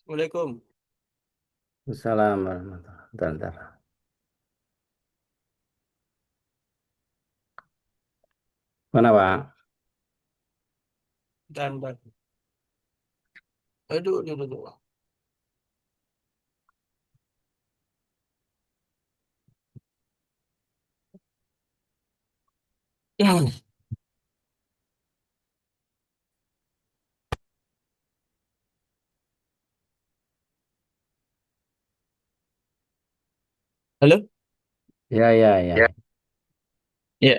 Waalaikumsalam. Assalamualaikum warahmatullahi wabarakatuh. Mana Pak? Dan. Aduh, aduh, aduh. Halo? Ya, ya, Ya. ya. Iya.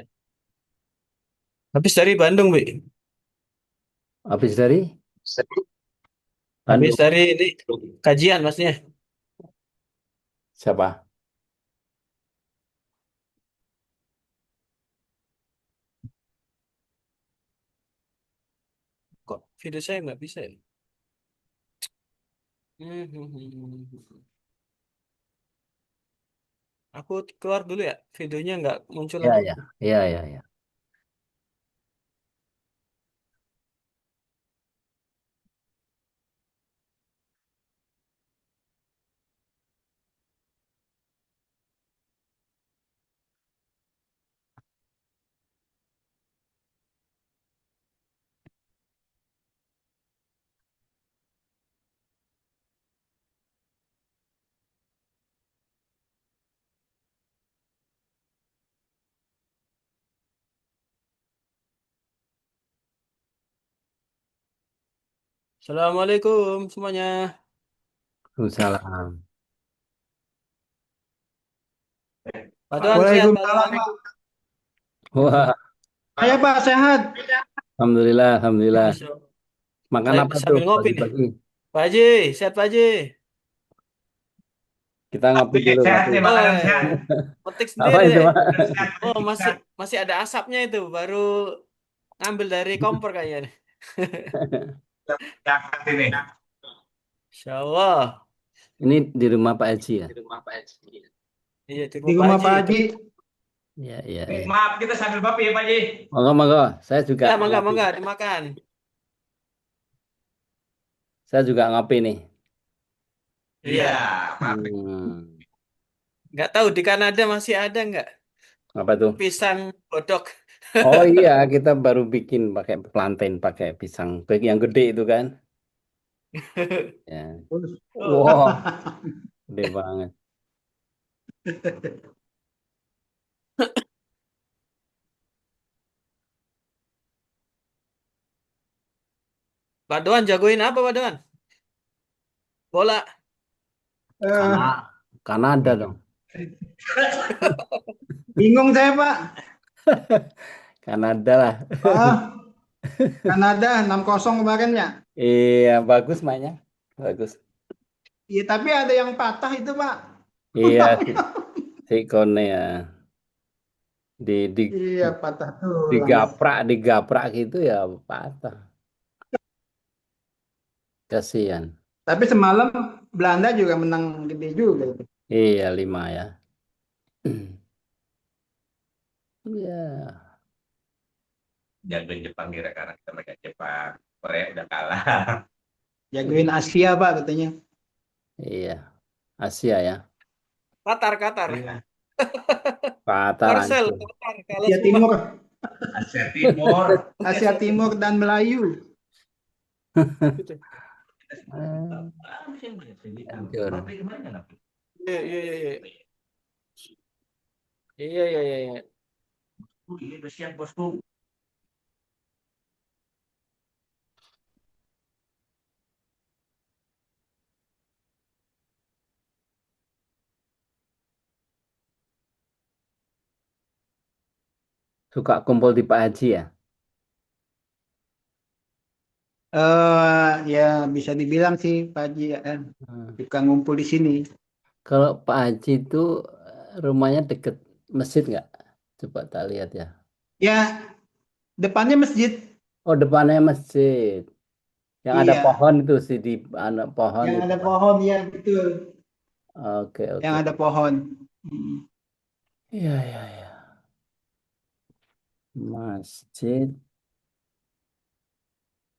Habis dari Bandung, Bi. Habis dari Habis Bandung. dari ini kajian, maksudnya. Siapa? Kok video saya nggak bisa ya? Hmm. Aku keluar dulu ya. Videonya nggak muncul Ya, apa? ya. Ya, ya, ya. Assalamualaikum semuanya. Waalaikumsalam. Pak Doan sehat, Pak Waalaikumsalam Doan. Pak. Wah, Saya Pak sehat. alhamdulillah, alhamdulillah. Masya Allah. Makan apa tuh Sambil ngopi nih. pagi-pagi? Pak Haji, sehat Pak Haji. Kita ngopi dulu, Sehat ngopi. nih, Oh, makanan sehat. petik Apa sendiri itu, deh. Pak? Sehat, Oh, masih sehat. masih ada asapnya itu. Baru ngambil dari kompor kayaknya nih. Sehat ini. Insya Allah. Ini di rumah Pak Haji ya? Di rumah Pak Haji. Iya, di Di rumah Pak rumah Haji. Pak Haji. Ya, ya, ya. Maaf, kita sambil kopi ya Pak Haji. Monggo, monggo. Saya juga Ya, mau mangga, ngopi. mangga, dimakan. Saya juga ngopi nih. Iya, Iya. maaf. Hmm. Nggak tahu di Kanada masih ada nggak Apa tuh? pisang bodok? Oh iya, kita baru bikin pakai plantain, pakai pisang baik yang gede itu kan? Ya. Oh, Wow, gede banget. Pak Doan jagoin apa Pak Doan? Bola. Karena Eh, Kanada dong. bingung saya Pak. Kanada lah. Ah, Kanada 6-0 kemarin ya. Iya, bagus mainnya. Bagus. Iya, tapi ada yang patah itu Pak. Iya, si Kone ya. Di, di, Iya, patah tulang. digaprak gitu ya patah. Kasihan. Tapi semalam Belanda juga menang gede juga itu. Iya, 5 ya. Iya, Jagoin Jepang kira-kira kita mereka Jepang. Korea udah kalah. Jagoin iya, Asia Pak katanya. iya. Asia ya. Qatar, Qatar. Iya. Qatar Korsel, hancur. Qatar kalah Asia semua. Timur. Asia Timur. Asia Timur dan Melayu. Gitu. Eh, hancur. Iya, iya, iya, iya. Iya, iya, iya, iya. Suka kumpul di Pak Haji ya. Ya bisa dibilang sih Pak Haji ya, Hmm. suka ngumpul di sini. Kalau Pak Haji itu rumahnya deket masjid nggak? Coba tak lihat ya. Ya, depannya masjid. Oh, depannya masjid. Yang ada Iya, pohon itu sih di anak pohon yang itu ada Pak. pohon ya betul. Oke, Yang oke. ada pohon. Hmm. Iya, iya, iya. Masjid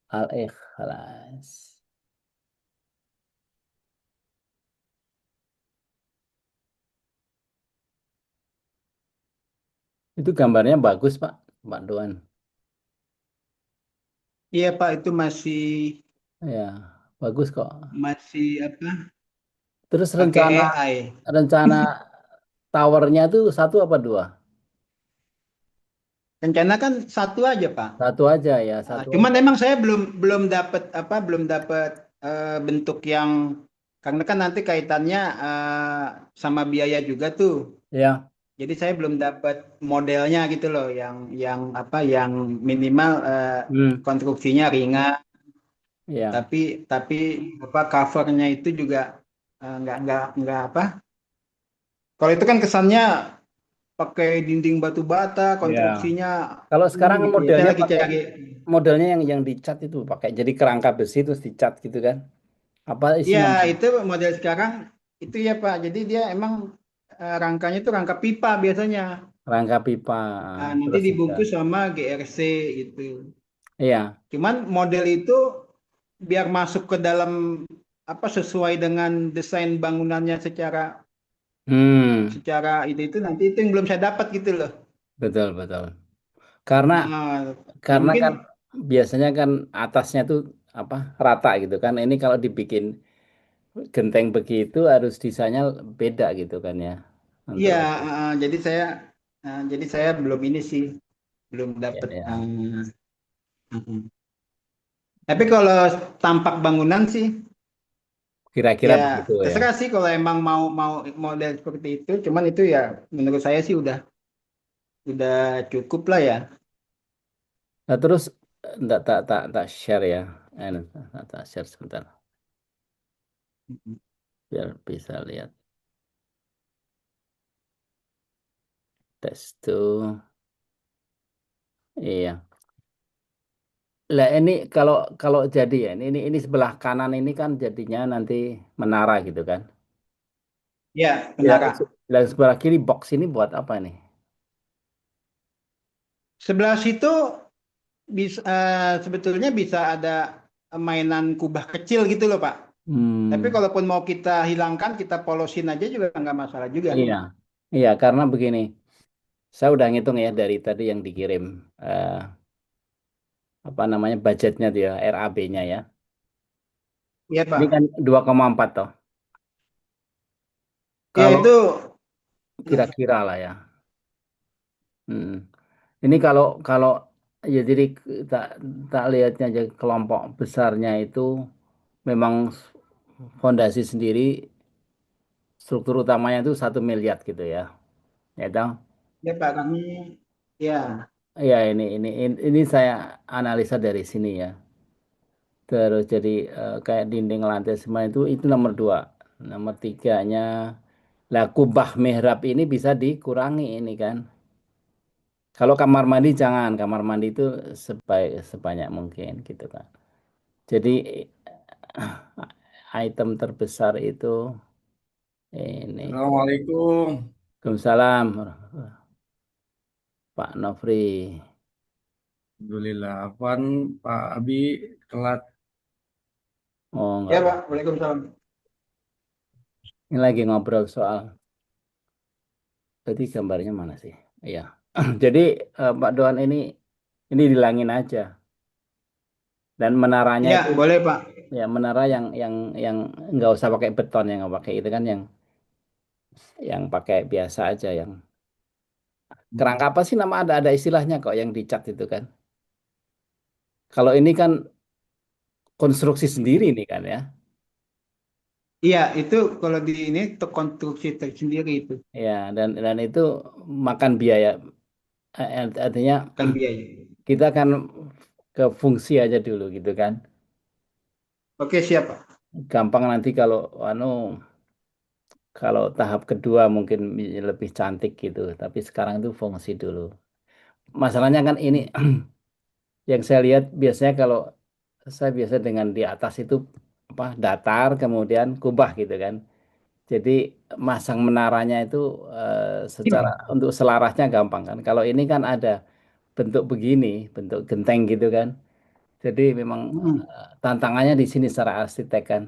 Al-Ikhlas. Itu gambarnya bagus, Pak. Pak Doan. Iya Pak, itu masih Ya, bagus kok. masih apa? Terus Pakai rencana AI. rencana towernya itu satu apa dua? Rencana kan satu aja Pak. Satu aja ya, satu Cuman aja. emang saya belum belum dapat apa belum dapat bentuk yang karena kan nanti kaitannya sama biaya juga tuh. Ya, Jadi saya belum dapat modelnya gitu loh yang apa yang minimal hmm, konstruksinya ringan ya. tapi apa covernya itu juga nggak apa. Kalau itu kan kesannya pakai dinding batu bata, Ya. konstruksinya Kalau ini sekarang gitu ya. Saya modelnya lagi pakai cari. modelnya yang dicat itu pakai jadi kerangka besi terus dicat gitu kan? Apa Ya, isinya? itu model sekarang itu ya Pak. Jadi dia emang rangkanya itu rangka pipa biasanya. Kerangka pipa. Nah, nanti Terus juga. dibungkus sama GRC itu. Iya. Cuman model itu biar masuk ke dalam apa sesuai dengan desain bangunannya secara Hmm, secara itu nanti itu yang belum saya dapat gitu loh. betul betul. Karena Nah, ya karena mungkin kan biasanya kan atasnya tuh apa rata gitu kan. Ini kalau dibikin genteng begitu harus desainnya beda gitu kan ya. iya Untuk jadi saya belum ini sih belum ya, dapat. ya. Tapi kalau tampak bangunan sih Kira-kira ya begitu ya. terserah sih kalau emang mau mau model seperti itu. Cuman itu ya menurut saya sih udah cukup lah ya. Nah, terus enggak tak share ya. Tak share sebentar biar bisa lihat tes tuh. Iya. Lah ini kalau kalau jadi ya ini sebelah kanan ini kan jadinya nanti menara gitu kan. Ya, Yang menara. yang sebelah kiri box ini buat apa nih? Sebelah situ bisa sebetulnya bisa ada mainan kubah kecil gitu loh Pak. Tapi Hmm, kalaupun mau kita hilangkan, kita polosin aja juga nggak masalah juga. iya. Iya, karena begini. Saya udah ngitung ya dari tadi yang dikirim apa namanya budgetnya dia RAB-nya ya. Iya Ini kan Pak. 2,4 toh. Ya Kalau itu kira-kira lah ya. Hmm. Ini kalau kalau ya jadi tak tak lihatnya aja kelompok besarnya itu memang fondasi sendiri struktur utamanya itu 1 miliar gitu ya. Ya tahu? ya Pak kami ya Ya ini saya analisa dari sini ya. Terus jadi kayak dinding lantai semua itu nomor dua. Nomor tiganya, lah kubah mihrab ini bisa dikurangi ini kan. Kalau kamar mandi jangan, kamar mandi itu sebanyak mungkin gitu kan. Jadi item terbesar itu ini. Assalamualaikum. Waalaikumsalam, Pak Nofri. Alhamdulillah. Apaan Pak Abi telat. Oh ya enggak, Pak. Waalaikumsalam. ini lagi ngobrol soal. Tadi gambarnya mana sih? Iya. Jadi Pak Doan ini dilangin aja. Dan menaranya Ya itu boleh Pak. ya menara yang nggak usah pakai beton yang nggak pakai itu kan yang pakai biasa aja yang kerangka apa sih nama ada istilahnya kok yang dicat itu kan. Kalau ini kan konstruksi sendiri nih kan ya. Iya itu kalau di ini untuk konstruksi tersendiri itu Ya dan itu makan biaya. Artinya kan biaya. kita kan ke fungsi aja dulu gitu kan. Oke siap Pak. Gampang nanti kalau anu kalau tahap kedua mungkin lebih cantik gitu. Tapi sekarang itu fungsi dulu. Masalahnya kan ini yang saya lihat biasanya kalau saya biasa dengan di atas itu apa datar kemudian kubah gitu kan. Jadi masang menaranya itu secara untuk selarasnya gampang kan. Kalau ini kan ada bentuk begini, bentuk genteng gitu kan. Jadi memang Hmm. tantangannya di sini secara arsitek kan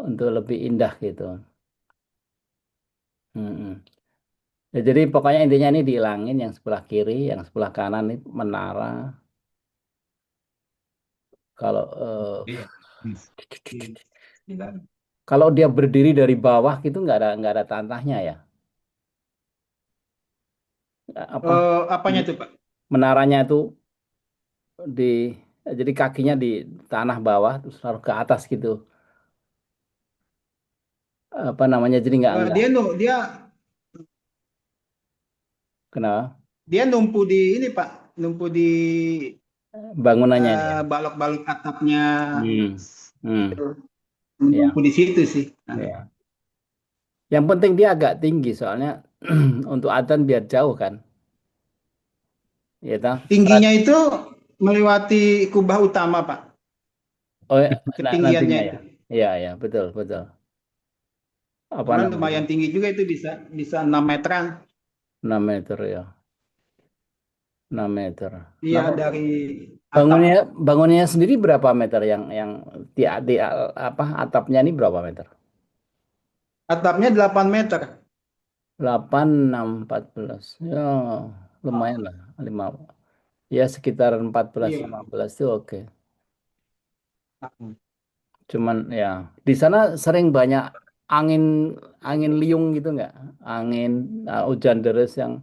untuk lebih indah gitu. Mm-mm. Ya, jadi pokoknya intinya ini dihilangin yang sebelah kiri, yang sebelah kanan ini menara. Kalau Iya. Bilang, kalau dia berdiri dari bawah gitu nggak ada tantahnya ya. Apa Apanya tuh Pak? menaranya itu di jadi kakinya di tanah bawah terus taruh ke atas gitu. Apa namanya? Jadi nggak Dia kenapa dia numpu di ini Pak, numpu di bangunannya ini ya. balok-balok atapnya Hmm. Hmm. itu, Ya, numpu di situ sih. Nah, ya. Yang penting dia agak tinggi soalnya untuk adzan biar jauh kan. Ya toh? tingginya itu melewati kubah utama Pak, Oh ya, ketinggiannya nantinya ya. itu. Iya, ya, betul, betul. Apa Karena namanya? lumayan tinggi juga itu bisa bisa 6 meteran. 6 meter ya. 6 meter. Iya Lalu dari atap. bangunnya bangunnya sendiri berapa meter yang di apa atapnya ini berapa meter? Atapnya 8 meter. 8 6 14. Ya, lumayan lah. 5 ya sekitar 14 Iya. 15 itu oke. Cuman ya di sana sering banyak angin angin liung gitu nggak? Angin hujan deras yang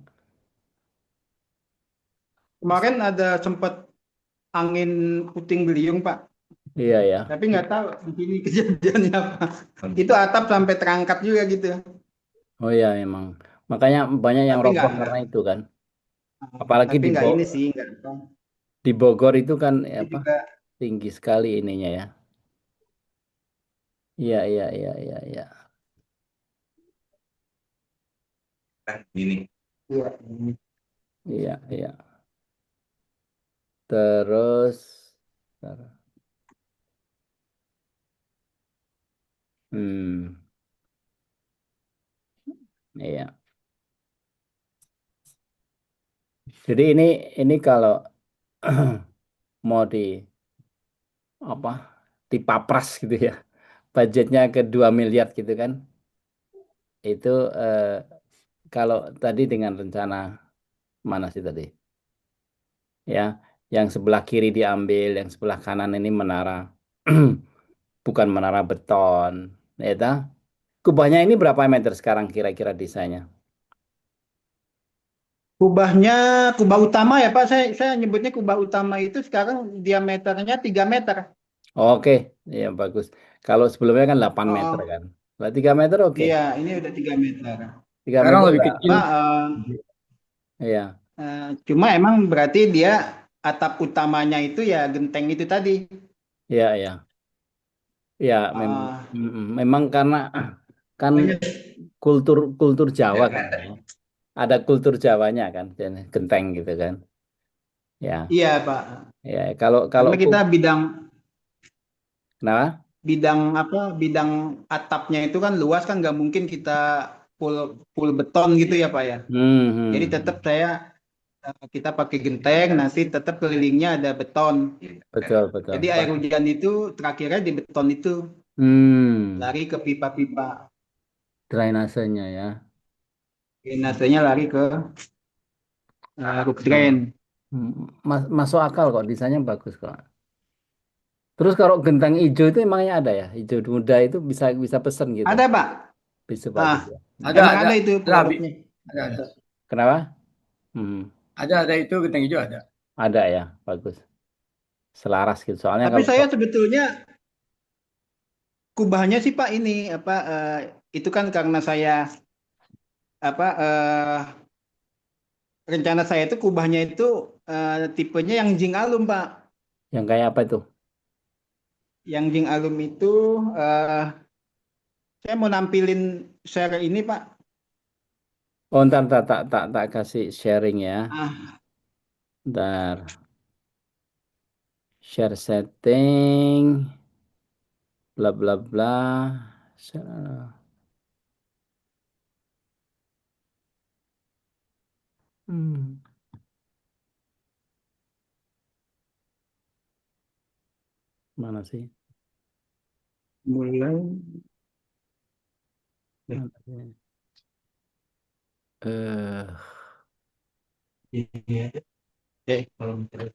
Kemarin ada sempat angin puting beliung Pak, iya ya. tapi nggak tahu di sini kejadiannya apa. Itu atap sampai terangkat juga gitu. Oh iya emang. Makanya banyak yang Tapi roboh karena itu kan. Apalagi tapi nggak ini sih, nggak apa. Di Bogor itu kan ya Tapi apa juga tinggi sekali ininya ya. Iya iya iya iya iya. gini. iya. Iya iya. Terus bentar. Hmm, iya. Jadi ini kalau mau di apa dipapras gitu ya. Budgetnya ke 2 miliar gitu kan. Itu kalau tadi dengan rencana mana sih tadi? Ya, yang sebelah kiri diambil, yang sebelah kanan ini menara. Bukan menara beton. Ya, toh? Kubahnya ini berapa meter sekarang kira-kira desainnya? Kubahnya, kubah utama ya Pak. Saya nyebutnya kubah utama itu sekarang diameternya 3 meter. Oke, ya bagus. Kalau sebelumnya kan 8 meter Oh, kan. Kalau 3 meter oke. iya, ini udah 3 meter. 3 Sekarang meter lebih udah. kecil. Pak, Iya, cuma emang berarti dia atap utamanya itu ya genteng itu tadi. iya, iya. Ya, memang Ah, memang karena kan makanya kultur kultur Jawa Biar kan kelihatan. ya. Ada kultur Jawanya kan, dan genteng gitu kan. Ya, iya Pak. ya kalau kalau Karena kita bidang kenapa? bidang apa bidang atapnya itu kan luas kan nggak mungkin kita full full beton gitu ya Pak ya. Jadi tetap Hmm. kita pakai genteng nanti tetap kelilingnya ada beton. Betul, betul. Jadi air hujan itu terakhirnya di beton itu Hmm, lari ke pipa-pipa. drainasenya ya. Drainasenya lari ke roof drain. Masuk akal kok, desainnya bagus kok. Terus kalau genteng hijau itu emangnya ada ya? Hijau muda itu bisa bisa pesen gitu. Ada Pak. Bisa Ah, bagus ya. emang Ada. ada itu Ada, Abi. produknya. Ada. Kenapa? Hmm, Ada itu genteng hijau ada. ada ya, bagus. Selaras gitu. Soalnya Tapi kalau saya sebetulnya kubahnya sih Pak ini apa itu kan karena saya apa rencana saya itu kubahnya itu tipenya yang Jing Alum Pak. yang kayak apa itu? Yang Jing Alum itu eh, saya mau nampilin share ini Pak. Oh, ntar tak kasih sharing ya. Ah, Ntar share setting, bla bla bla. Hmm, mana sih? mulai. Mana sih? Eh, Iya. Kalau misalnya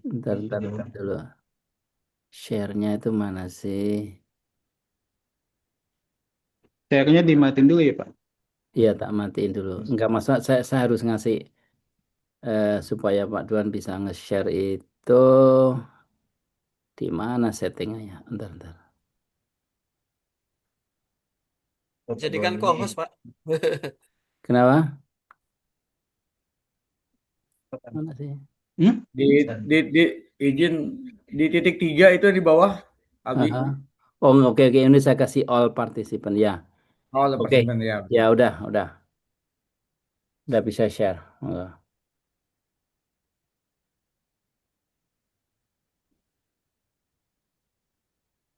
bentar dulu. Share-nya itu mana sih? Share-nya dimatiin dulu ya Pak. Iya, tak matiin dulu. Enggak masalah, saya harus ngasih supaya Pak Duan bisa nge-share itu di mana settingnya ya? Bentar. Jadikan co-host, Pak. Kenapa? Mana sih? Hmm? Di izin di titik 3 itu di bawah, Abi. Aha. Oh, oke. Ini saya kasih all participant ya. Oh, Oke. lepas ya. Ya, udah bisa share.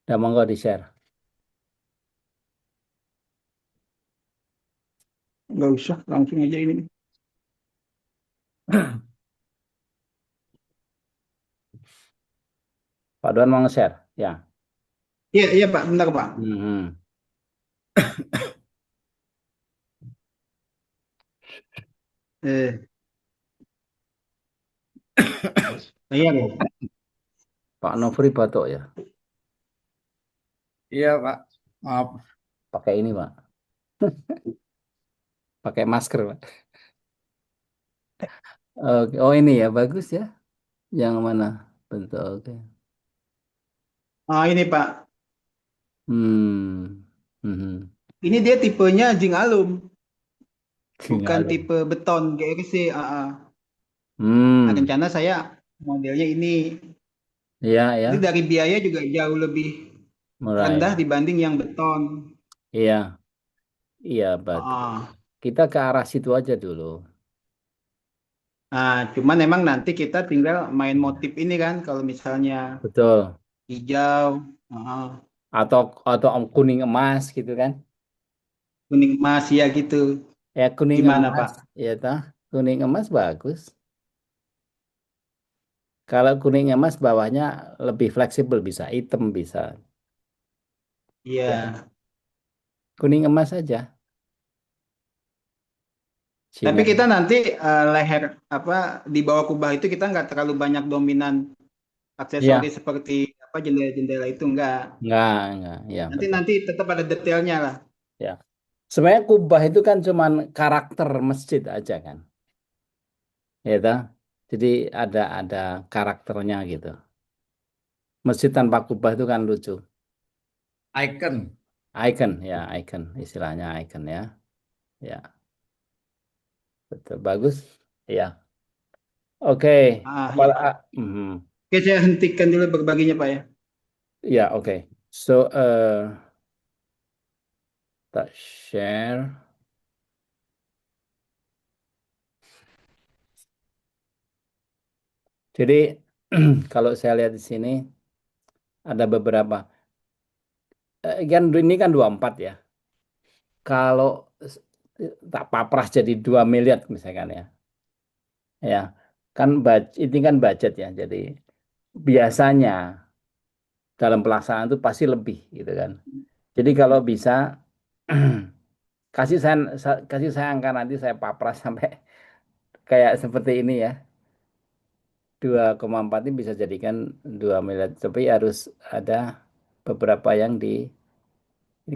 Udah monggo di share. Nggak usah, langsung aja ini. Pak Duan mau nge-share? Ya. Iya, iya Pak, bentar Pak. Hmm. Eh, iya Pak. Pak Nofri batuk ya. Iya, Pak. Maaf. Pakai ini, Pak. Pakai masker, Pak. Oke. Oh, ini ya, bagus ya. Yang mana? Bentuk, oke. Ah, ini Pak. Hmm. Hmm. Ini dia tipenya zinc alum, bukan Tinggal. tipe beton GRC. Nah, Hmm. rencana saya modelnya ini. Iya, ya. Itu dari biaya juga jauh lebih Murah ya. rendah dibanding yang beton. Iya. Iya, batu. Ah, Kita ke arah situ aja dulu. nah, cuman emang nanti kita tinggal main motif ini kan, kalau misalnya Betul. hijau, ah, Atau kuning emas gitu kan. kuning emas ya gitu. Ya, kuning Gimana emas. Pak? Ya, toh. Kuning emas bagus. Kalau kuning emas bawahnya lebih fleksibel, bisa hitam, bisa. Iya. Ya, kuning emas saja. Tapi Sinar. kita nanti leher apa di bawah kubah itu kita nggak terlalu banyak dominan Iya, aksesoris seperti apa jendela-jendela itu enggak. enggak, ya Nanti betul. nanti tetap ada detailnya lah. Ya, sebenarnya kubah itu kan cuman karakter masjid aja kan, ya toh? Jadi ada karakternya gitu. Masjid tanpa kubah itu kan lucu. Icon. Icon, istilahnya icon ya, ya betul bagus, ya. Oke, Ah apa? ya. Mhm. Oke, saya hentikan dulu berbaginya Pak ya. Ya, oke. So, tak share. Jadi kalau saya lihat di sini ada beberapa. Kan ini kan 24 ya. Kalau tak papras jadi 2 miliar misalkan ya. Ya, kan ini kan budget ya. Jadi biasanya dalam pelaksanaan itu pasti lebih gitu kan. Jadi kalau bisa kasih saya angka nanti saya papras sampai kayak seperti ini ya. 2,4 ini bisa jadikan 2 miliar. Tapi harus ada beberapa yang ini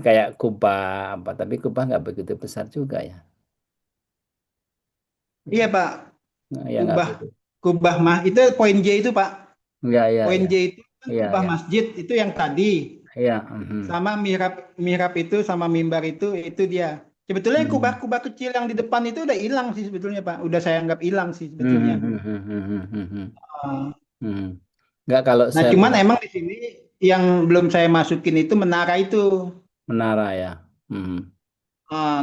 kayak kubah apa. Tapi kubah nggak begitu besar juga ya. Iya Pak, Nah, ya nggak kubah begitu. kubah mah itu poin J itu Pak. Iya, iya, Poin iya. J itu kan Iya, kubah iya. masjid itu yang tadi. Iya, mhm. Sama mihrab mihrab itu sama mimbar itu dia. Sebetulnya Mhm. kubah-kubah kecil yang di depan itu udah hilang sih sebetulnya Pak. Udah saya anggap hilang sih Mhm, sebetulnya. mhm, mhm, mhm, Ah, mhm. Nggak, kalau Nah, saya cuman lihat emang di sini yang belum saya masukin itu menara itu. menara ya. Mhm.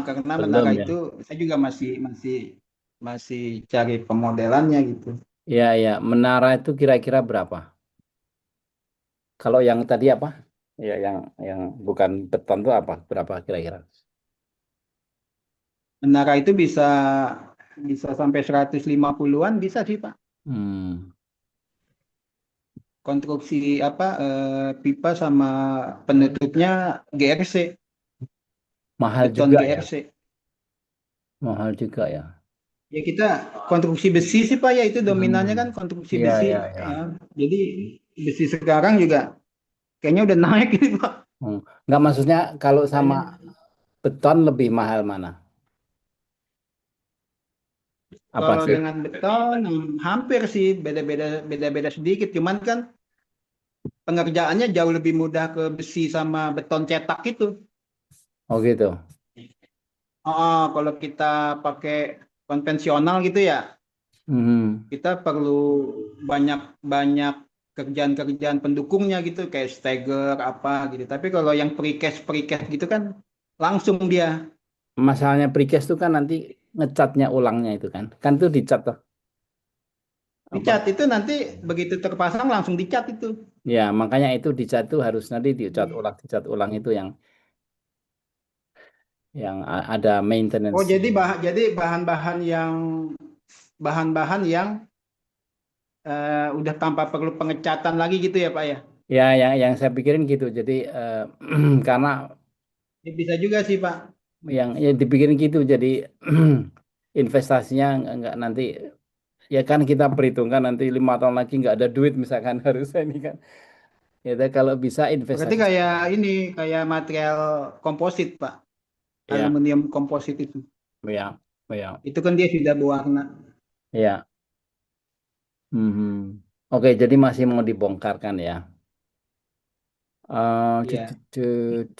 Karena menara Belum ya. itu saya juga masih masih masih cari pemodelannya gitu. Iya, iya. Menara itu kira-kira berapa? Kalau yang tadi apa? Ya, yang bukan beton itu apa? Berapa kira-kira? Menara itu bisa bisa sampai 150-an bisa sih Pak. Hmm. Konstruksi apa pipa sama penutupnya GRC, Mahal beton juga ya. GRC. Mahal juga ya. Ya kita konstruksi besi sih Pak ya, itu dominannya kan Hmm. konstruksi Iya, besi. iya, iya. Jadi besi sekarang juga kayaknya udah naik ini Pak. Nggak, maksudnya kalau sama Makanya beton lebih mahal mana? Apa kalau sih? dengan beton hampir sih beda-beda sedikit. Cuman kan pengerjaannya jauh lebih mudah ke besi sama beton cetak itu. Oh gitu. Oh, kalau kita pakai konvensional gitu ya, Hmm. kita perlu banyak-banyak kerjaan-kerjaan pendukungnya gitu, kayak stagger apa gitu. Tapi kalau yang precast gitu kan langsung dia Masalahnya precast itu kan nanti ngecatnya ulangnya itu kan. Kan itu dicat toh. Apa? dicat itu nanti begitu terpasang langsung dicat itu. Ya, makanya itu dicat itu harus nanti dicat ulang itu yang ada maintenance. Oh, jadi bahan-bahan yang udah tanpa perlu pengecatan lagi gitu ya Pak ya. Ya, yang saya pikirin gitu. Jadi karena Ya, bisa juga sih Pak. yang ya dipikirin gitu. Jadi investasinya nggak nanti, ya kan kita perhitungkan nanti 5 tahun lagi nggak ada duit misalkan harusnya ini kan. Ya, kalau bisa Berarti investasi. kayak material komposit Pak. Ya, Aluminium komposit itu. ya, ya, Itu kan dia sudah berwarna. ya. Mhm. Oke, jadi masih mau dibongkarkan ya. Tut, Iya. tut, tut.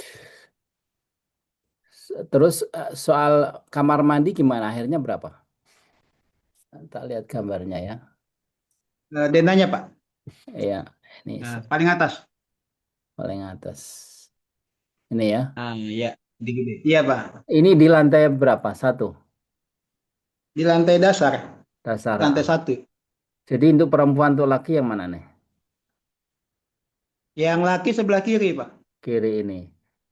Terus soal kamar mandi gimana? Akhirnya berapa? Tak lihat gambarnya ya. Denanya Pak. Iya, ini Paling atas. paling atas. Ini ya. Iya. Gede. Iya Pak. Ini di lantai berapa? Satu Di lantai dasar. dasar. Lantai 1. Jadi untuk perempuan tuh laki yang mana nih? Yang laki sebelah kiri Pak. Kiri ini.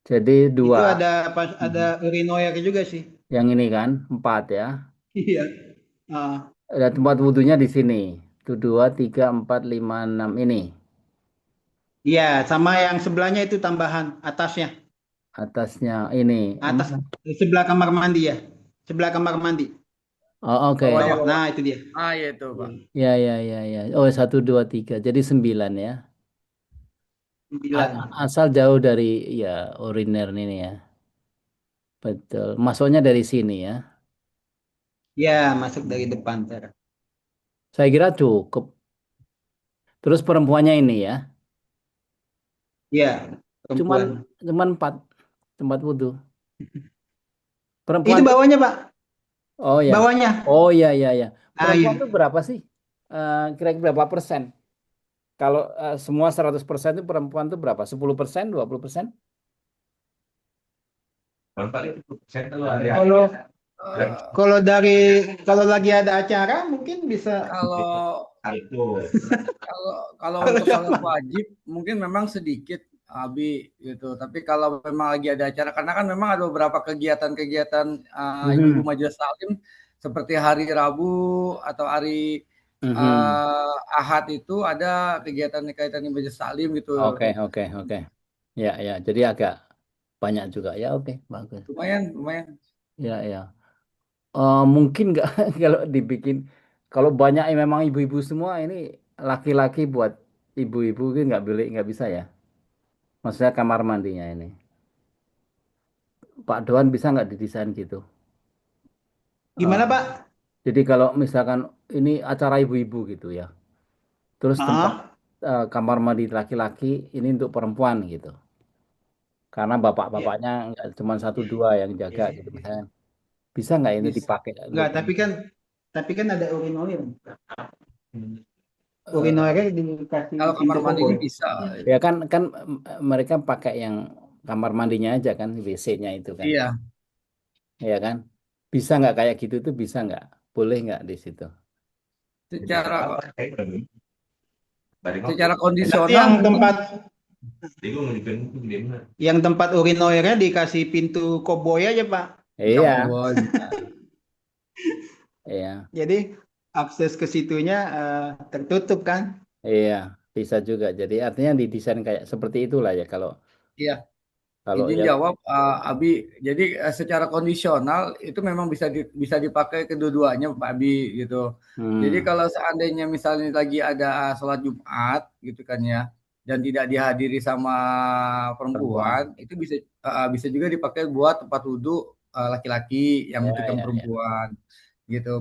Jadi Itu dua. ada urinoir juga sih. Yang ini kan 4 ya. Iya. Ah, Ada tempat wudhunya di sini. Itu 2, 3, 4, 5, 6 ini. iya, sama yang sebelahnya itu tambahan atasnya. Atasnya ini. Atas sebelah kamar mandi ya. Sebelah kamar mandi. Oh, oke. Bawahnya Bawah. bawah. Nah, itu dia. Ya itu Pak. Ya, ya, ya, ya. Oh, 1, 2, 3. Jadi 9 ya. 9. Asal jauh dari ya uriner ini ya. Betul. Masuknya dari sini ya. Ya, masuk dari depan. Ter. Saya kira cukup. Terus perempuannya ini ya. Iya, Cuman perempuan. cuman 4 tempat wudhu. Itu Perempuan. bawahnya, Pak. Oh ya. Bawahnya. Oh ya, ya, ya. Perempuan Iya. tuh berapa sih? Kira-kira berapa persen? Kalau semua 100% itu perempuan tuh berapa? 10%, 20%? Paling 10% tuh Kalau kalau lagi ada acara mungkin bisa. Kalau itu. kalau untuk sholat wajib mungkin memang sedikit Abi gitu. Tapi kalau memang lagi ada acara, karena kan memang ada beberapa kegiatan-kegiatan ibu-ibu majelis taklim seperti hari Rabu atau hari Ahad itu ada kegiatan kaitan majelis taklim gitu. Oke. Ya, ya. Jadi agak banyak juga ya. Oke, bagus. Lumayan. Ya, ya. Mungkin nggak kalau dibikin, kalau banyak yang memang ibu-ibu semua ini laki-laki buat ibu-ibu itu nggak bisa ya. Maksudnya kamar mandinya ini. Pak Doan bisa nggak didesain gitu? Gimana, Eh, Pak? Jadi kalau misalkan ini acara ibu-ibu gitu ya, terus tempat kamar mandi laki-laki ini untuk perempuan gitu. Karena bapak-bapaknya nggak cuma 1, 2 yang jaga gitu misalnya. Bisa nggak ini Bisa. dipakai Enggak, untuk tapi kan ada urinoir. eh, Urinoirnya dikasih Kalau kamar pintu mandinya koboi. bisa. ya kan kan mereka pakai yang kamar mandinya aja kan, WC-nya itu kan. Iya. Ya kan? Bisa nggak kayak gitu tuh, bisa nggak? Boleh nggak di situ? Secara Nanti kondisional yang tempat urinoirnya dikasih pintu koboi aja, Pak. Iya. Iya. Jadi akses ke situnya tertutup kan? Iya, bisa juga. Jadi artinya didesain kayak seperti itulah ya kalau Iya. Kalau Izin yang jawab, Abi. Jadi secara kondisional itu memang bisa dipakai kedua-duanya, Pak Abi gitu. Jadi hmm, kalau seandainya misalnya lagi ada sholat Jumat gitu kan ya, dan tidak dihadiri sama perempuan. perempuan, itu bisa juga dipakai buat tempat wudhu laki-laki yang Ya, membutuhkan ya, ya. perempuan gitu.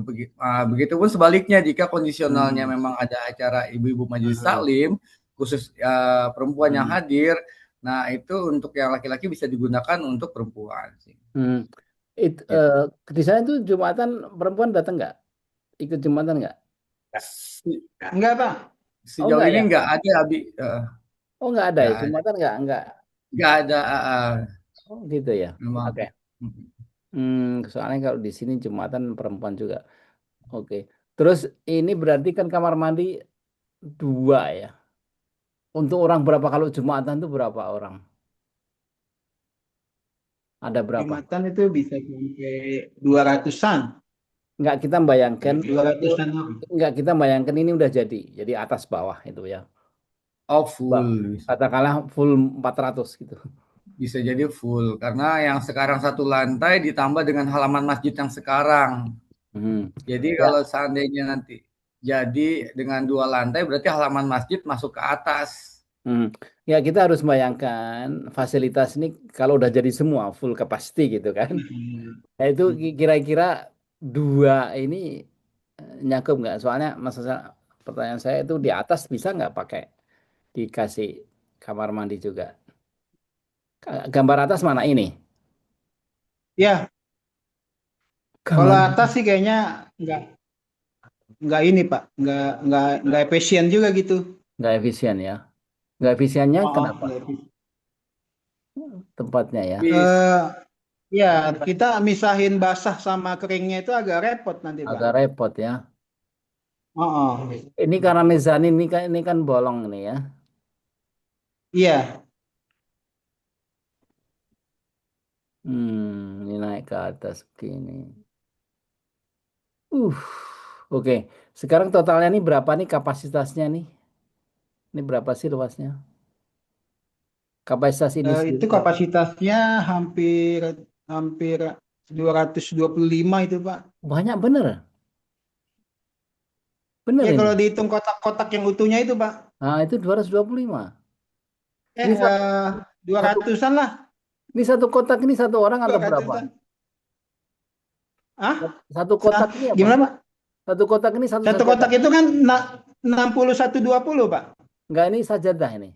Begitupun sebaliknya jika kondisionalnya Hmm. memang ada acara ibu-ibu majelis Aha. taklim khusus perempuan yang Hmm. hadir. Nah, itu untuk yang laki-laki bisa digunakan untuk perempuan sih. Hmm. Gitu. Di sana itu Jumatan perempuan datang nggak? Ikut Jumatan nggak? Se- Enggak, Pak. Oh Sejauh nggak ini ya? nggak ada, Abi. Oh nggak ada ya? Nggak ada. Jumatan nggak. Nggak ada, Oh gitu ya. memang. Oke. Soalnya kalau di sini Jumatan perempuan juga. Oke. Terus ini berarti kan kamar mandi dua ya. Untuk orang berapa kalau Jumatan itu berapa orang? Ada berapa? Jumatan itu bisa sampai 200-an. Nggak kita bayangkan itu 200-an orang. nggak kita bayangkan ini udah jadi atas bawah itu ya. Oh, Mbak, full. katakanlah full 400 gitu. Bisa jadi full. Karena yang sekarang satu lantai ditambah dengan halaman masjid yang sekarang. Hmm. Jadi Ya, kalau seandainya nanti jadi dengan 2 lantai, berarti halaman masjid masuk ke atas. Ya kita harus bayangkan fasilitas ini kalau udah jadi semua full capacity gitu kan. Nah, itu kira-kira dua ini nyakup nggak? Soalnya masalah pertanyaan saya itu di atas bisa nggak pakai dikasih kamar mandi juga? Gambar atas mana ini? Ya, kalau Kamar atas sih kayaknya nggak ini Pak, nggak efisien juga gitu. nggak efisien ya? Nggak efisiennya Oh, kenapa? nggak efisien. Tempatnya ya. Ya, kita misahin basah sama keringnya itu agak repot nanti Pak. Agak repot ya. Oh, Ini karena mezanin ini kan bolong nih ya. iya. Ini naik ke atas begini. Uh, oke. Sekarang totalnya nih berapa nih kapasitasnya nih? Ini berapa sih luasnya? Kapasitas ini Itu sendiri berapa? kapasitasnya hampir hampir 225 itu Pak. Banyak bener. Bener Ya kalau ini. dihitung kotak-kotak yang utuhnya itu Pak. Nah, itu 225. Eh, Ini satu, eh, satu 200-an lah, ini satu kotak ini satu orang atau berapa? 200-an. Ah, Satu kotak ini apa? gimana Pak? Satu kotak ini satu Satu sajadah. kotak itu kan 6120 Pak. Enggak, ini sajadah ini.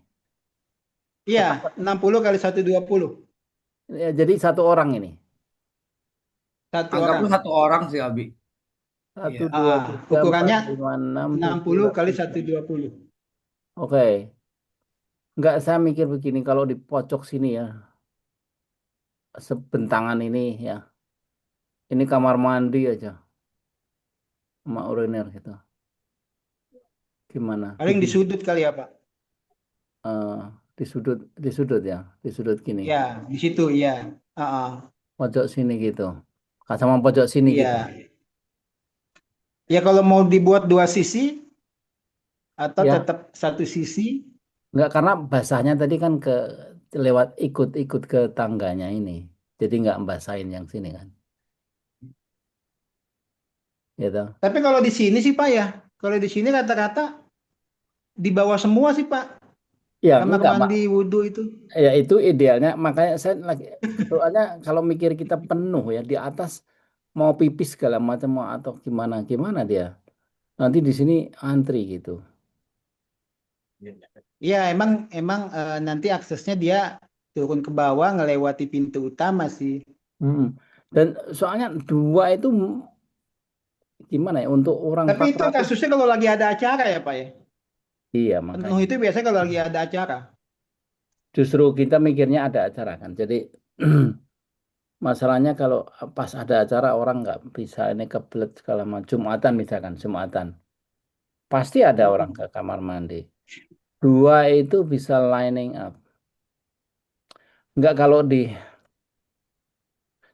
Iya, Kotak. 60 kali 120. Ya, jadi satu orang ini. Satu orang. Anggaplah 1 orang sih, Abi. Satu, Iya. dua, tiga, empat, Ukurannya lima, enam, 60 kali 700. 120. Oke. Enggak, saya mikir begini, kalau di pojok sini ya, sebentangan ini ya, ini kamar mandi aja, sama urinir gitu. Gimana? Paling di sudut kali ya Pak. Eh, di sudut ya, di sudut gini, Ya, di situ iya. pojok sini gitu, sama pojok sini Iya. gitu. Ya kalau mau dibuat dua sisi atau Ya, tetap satu sisi. enggak karena basahnya tadi kan lewat ikut ke tangganya ini, jadi enggak basahin yang sini kan, gitu. Tapi kalau di sini sih Pak ya, kalau di sini rata-rata di bawah semua sih Pak. Ya, Kamar enggak, Pak. mandi, wudhu itu. Ya itu idealnya, makanya saya lagi soalnya kalau mikir kita penuh ya di atas mau pipis segala macam mau atau gimana gimana dia nanti di sini antri gitu. Iya, emang nanti aksesnya dia turun ke bawah ngelewati pintu utama sih. Mm. Dan soalnya dua itu gimana ya untuk orang Tapi itu 400. kasusnya kalau lagi ada acara ya Pak ya. Iya Penuh makanya itu biasanya kalau lagi ada acara. justru kita mikirnya ada acara kan. Jadi masalahnya kalau pas ada acara orang nggak bisa ini kebelet segala macam Jumatan misalkan Jumatan pasti ada orang ke kamar mandi. Dua itu bisa lining up. Enggak kalau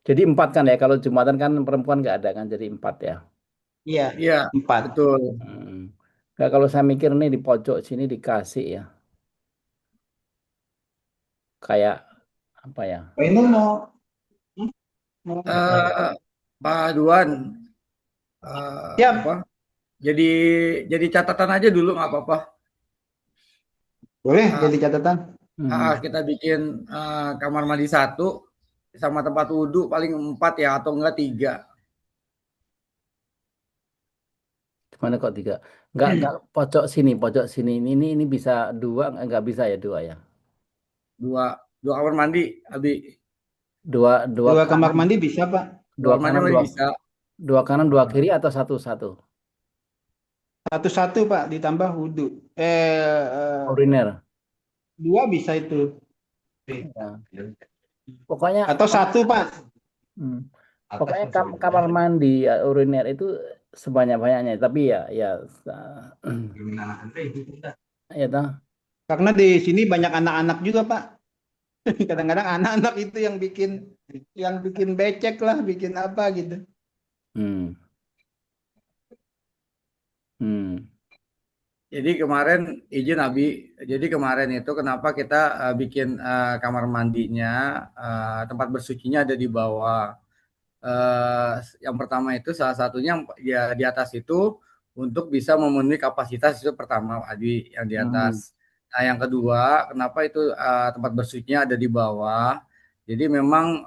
jadi empat kan ya. Kalau Jumatan kan perempuan nggak ada kan. Jadi empat ya. Iya, Iya, 4. betul. Enggak kalau saya mikir nih di pojok sini dikasih ya. Kayak apa ya? Pak Inul mau Eh, Pak Duan, Siap. apa? Jadi catatan aja dulu nggak apa-apa. Boleh Ah, jadi catatan. Kita bikin kamar mandi 1 sama tempat wudhu paling 4 ya atau enggak 3. Gimana kok 3? Enggak pojok sini. Ini bisa 2, enggak bisa ya 2 ya. Dua kamar mandi, Abi. 2 Dua kamar kanan, mandi bisa, Pak. 2 Kamar mandi kanan, masih 2 bisa. 2 kanan, 2 kiri atau satu-satu? Satu-satu, Pak, ditambah wudhu. Uriner. 2 bisa itu. Ya. Pokoknya Atau 1, Pak. pokoknya kamar mandi uriner itu sebanyak-banyaknya, tapi ya ya toh. Karena di sini banyak anak-anak juga, Pak. Kadang-kadang anak-anak itu yang bikin becek lah, bikin apa gitu. Jadi kemarin izin Abi. Jadi kemarin itu kenapa kita bikin kamar mandinya, tempat bersucinya ada di bawah. Yang pertama itu salah satunya ya di atas itu untuk bisa memenuhi kapasitas itu pertama Abi yang di atas. Nah yang kedua kenapa itu tempat bersucinya ada di bawah. Jadi memang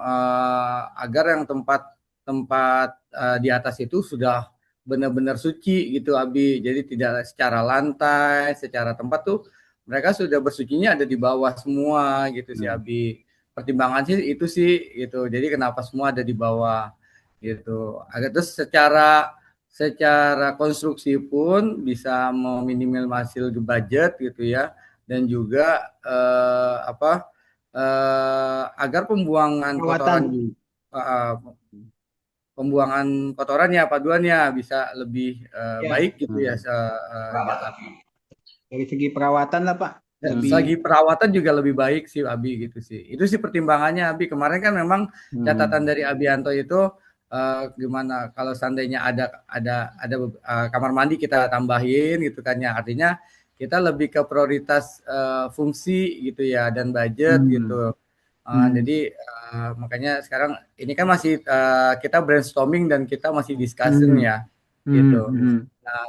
agar yang tempat di atas itu sudah benar-benar suci gitu Abi. Jadi tidak secara lantai, secara tempat tuh mereka sudah bersucinya ada di bawah semua gitu sih Abi. Pertimbangan sih itu sih gitu. Jadi kenapa semua ada di bawah gitu. Agar terus secara konstruksi pun bisa meminimalisir budget gitu ya. Dan juga agar pembuangan kotoran pembuangan kotorannya paduannya bisa lebih baik gitu ya. Dari segi perawatan lah, Pak. Segi perawatan juga lebih baik sih Abi gitu sih. Itu sih pertimbangannya Abi. Kemarin kan memang catatan dari Abianto itu gimana kalau seandainya ada kamar mandi kita tambahin gitu kan ya. Artinya kita lebih ke prioritas fungsi gitu ya dan budget gitu. Jadi makanya sekarang ini kan masih kita brainstorming dan kita masih discussion ya gitu. Nah,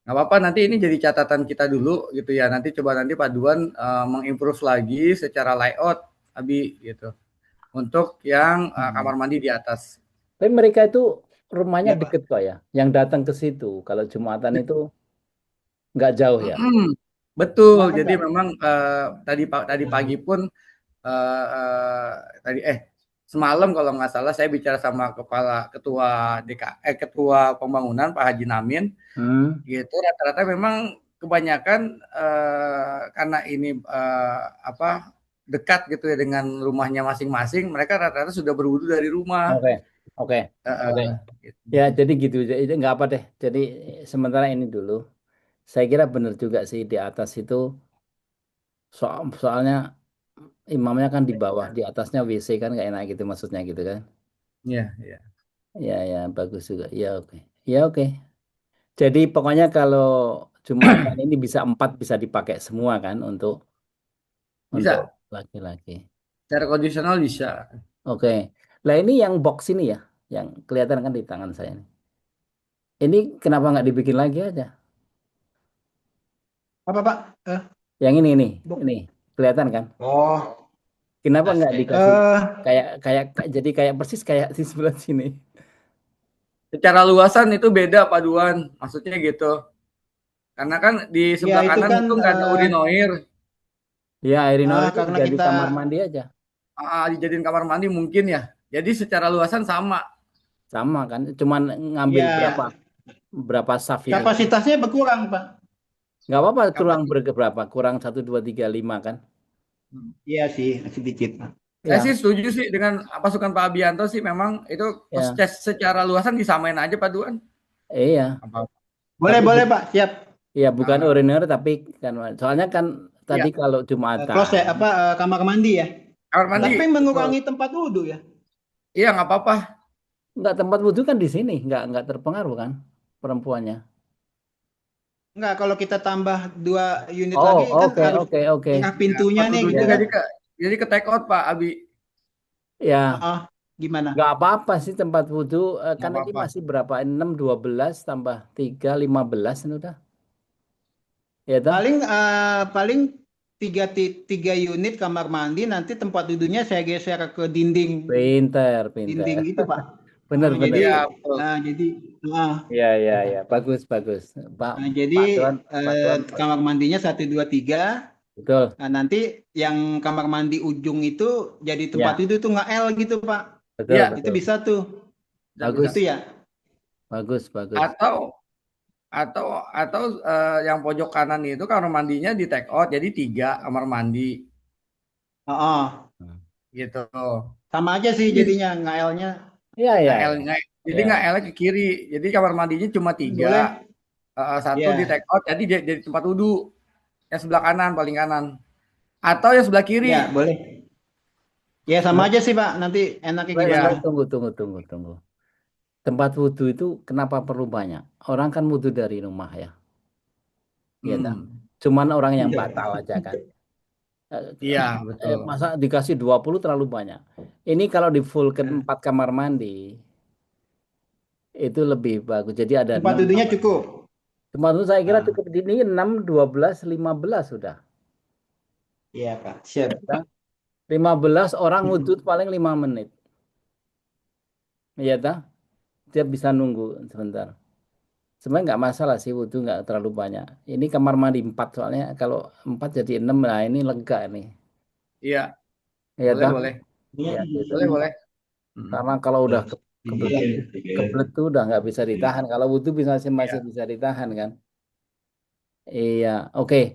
nggak apa-apa nanti ini jadi catatan kita dulu gitu ya. Nanti coba nanti Pak Duan mengimprove lagi secara layout Abi gitu. Untuk yang kamar mandi di atas. Tapi mereka itu rumahnya deket kok ya. Yang datang ke situ kalau Jumatan itu nggak jauh ya. Betul. Jadi memang tadi pagi pun semalam kalau nggak salah saya bicara sama ketua pembangunan Pak Haji Namin gitu rata-rata memang kebanyakan karena ini dekat gitu ya dengan rumahnya masing-masing mereka rata-rata sudah berwudu dari rumah. Oke. Ya jadi gitu itu nggak apa deh. Jadi sementara ini dulu saya kira benar juga sih di atas itu soalnya imamnya kan di bawah, di atasnya WC kan nggak enak gitu maksudnya gitu kan. Iya. Ya bagus juga. Ya oke. Jadi pokoknya kalau Jumatan ini bisa 4 bisa dipakai semua kan untuk laki-laki. Secara kondisional bisa. Oke. Lah ini yang box ini ya, yang kelihatan kan di tangan saya ini. Ini kenapa nggak dibikin lagi aja? Apa, Pak? Yang ini kelihatan kan? Kenapa nggak dikasih kayak persis kayak di sebelah sini? Secara luasan itu beda Pak Duan, maksudnya gitu. Karena kan di sebelah kanan kan, itu nggak ada urinoir. Ya, urinoir itu jadi kamar mandi aja. Dijadiin kamar mandi mungkin ya. Jadi secara luasan sama. Sama kan, cuman ngambil berapa saf itu. Kapasitasnya berkurang, Pak. Nggak apa-apa, kurang 1, 2, 3, 5 kan? Iya sih, sedikit. Saya sih setuju sih dengan masukan Pak Abianto sih memang itu secara luasan disamain aja Pak Duan. Iya. Boleh Pak, siap. Iya, bukan uriner tapi kan soalnya kan tadi kalau Jumatan. Closet kamar mandi ya? Kamar mandi. Tapi mengurangi tempat wudhu ya? Iya, nggak apa-apa. Nggak, tempat wudhu kan di sini, nggak terpengaruh kan perempuannya. Enggak, kalau kita tambah 2 unit lagi kan harus oke. pintunya nih gitu kan. Jadi ke take out Pak Abi. Ya, Gimana? nggak apa-apa sih tempat wudhu. Nggak Kan ini apa-apa. masih berapa? 6, 12 tambah 3, 15 ini udah. Ya toh? Paling tiga unit kamar mandi, nanti tempat duduknya saya geser ke dinding Pinter, dinding pinter. itu Pak. Bener, bener. Iya, betul. Ah, Ya, ya, ya. Bagus, bagus. Pak, jadi Pak Tuan, Pak Tuan. kamar mandinya 1, 2, 3. Betul. Nah, nanti yang kamar mandi ujung itu jadi tempat Ya, duduk tuh nggak L gitu Pak. betul, Iya, Itu betul. bisa tuh. Bagus, Itu ya. bagus, bagus. Atau yang pojok kanan itu kamar mandinya di take out jadi 3 kamar mandi Oh, gitu. sama aja sih Jadi jadinya nggak L-nya. Ya, ya, ya. Jadi Ya. nggak L ke kiri. Jadi kamar mandinya cuma 3. Boleh. Satu Ya. di take out jadi jadi tempat duduk yang sebelah kanan paling kanan atau yang sebelah kiri. Ya, boleh. Ya, sama aja sih Pak. Nanti enaknya Baik, gimana? baik, tunggu. Tempat wudhu itu kenapa perlu banyak? Orang kan wudhu dari rumah ya. Iya tak? Cuman orang yang Iya. batal aja kan. Iya, betul. Masa dikasih 20 terlalu banyak. Ini kalau di fullkan 4 kamar mandi itu lebih bagus. Jadi ada Tempat 6 duduknya kamar. cukup. Tempat wudhu saya kira Nah. cukup di ini 6, 12, 15 sudah. Iya Pak. Siap. Ya tak? 15 orang wudhu paling 5 menit. Iya tak? Dia bisa nunggu sebentar. Sebenarnya nggak masalah sih wudhu nggak terlalu banyak. Ini kamar mandi 4 soalnya kalau 4 jadi 6, nah ini lega nih. Iya, Iya tak? boleh. Ya, gitu. Boleh. Karena kalau udah kebelet tuh udah nggak bisa ditahan. Kalau wudhu masih bisa ditahan kan. Iya, oke.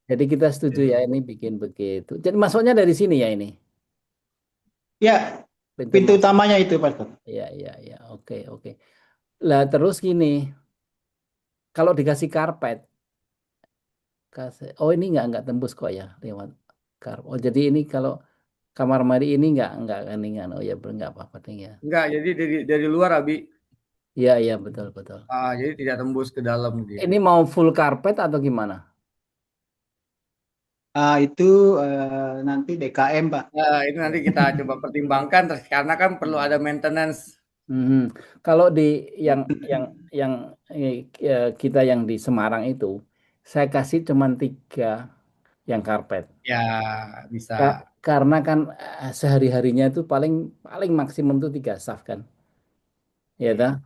Jadi kita setuju ya ini bikin begitu. Jadi masuknya dari sini ya ini. Ya, pintu masuk. utamanya itu Pak. Iya. Oke. Lah terus gini, kalau dikasih karpet, oh ini nggak tembus kok ya lewat karpet. Oh jadi ini kalau kamar mandi ini nggak keningan. Oh ya nggak apa-apa ding ya. Enggak, jadi dari luar Abi. Iya betul. Jadi tidak tembus ke dalam dia. Ini mau full karpet atau gimana? Itu nanti DKM Pak. Itu nanti kita coba pertimbangkan karena kan perlu ada maintenance. Kalau di yang kita yang di Semarang itu, saya kasih cuma 3 yang karpet. Ya, bisa. Karena kan sehari-harinya itu paling maksimum tuh 3 staff kan. Ya dah.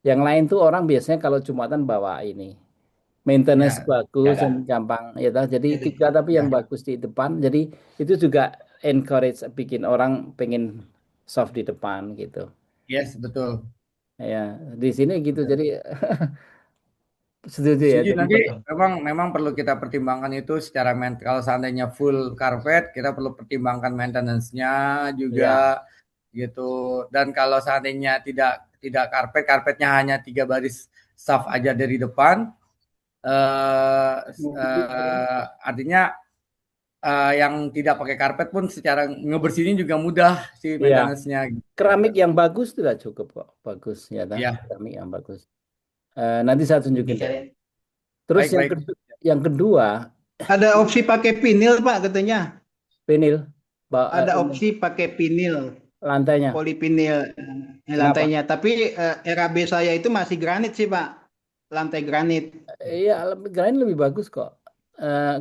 Yang lain tuh orang biasanya kalau Jumatan bawa ini. Maintenance Ya, bagus dan gampang ya dah. Jadi 3 tapi yang bagus di depan. Jadi itu juga encourage bikin orang pengen soft di depan gitu. yes, betul. Ya, di sini gitu. Jadi setuju ya. Setuju, Jadi nanti memang perlu kita pertimbangkan itu secara kalau seandainya full karpet kita perlu pertimbangkan maintenance-nya juga gitu. Dan kalau seandainya tidak karpetnya hanya 3 baris staff aja dari depan, artinya yang tidak pakai karpet pun secara ngebersihin juga mudah sih maintenance-nya. Keramik yang bagus sudah cukup kok, bagus ya kan? Iya. Keramik yang bagus. Nanti saya tunjukin. Terus Baik. yang kedua, ada opsi pakai vinil Pak katanya. Vinil. Ada opsi pakai vinil. Lantainya. Polipinil lantainya. Tapi RAB saya itu masih granit sih Pak. Lantai granit. Iya, granit lebih bagus kok.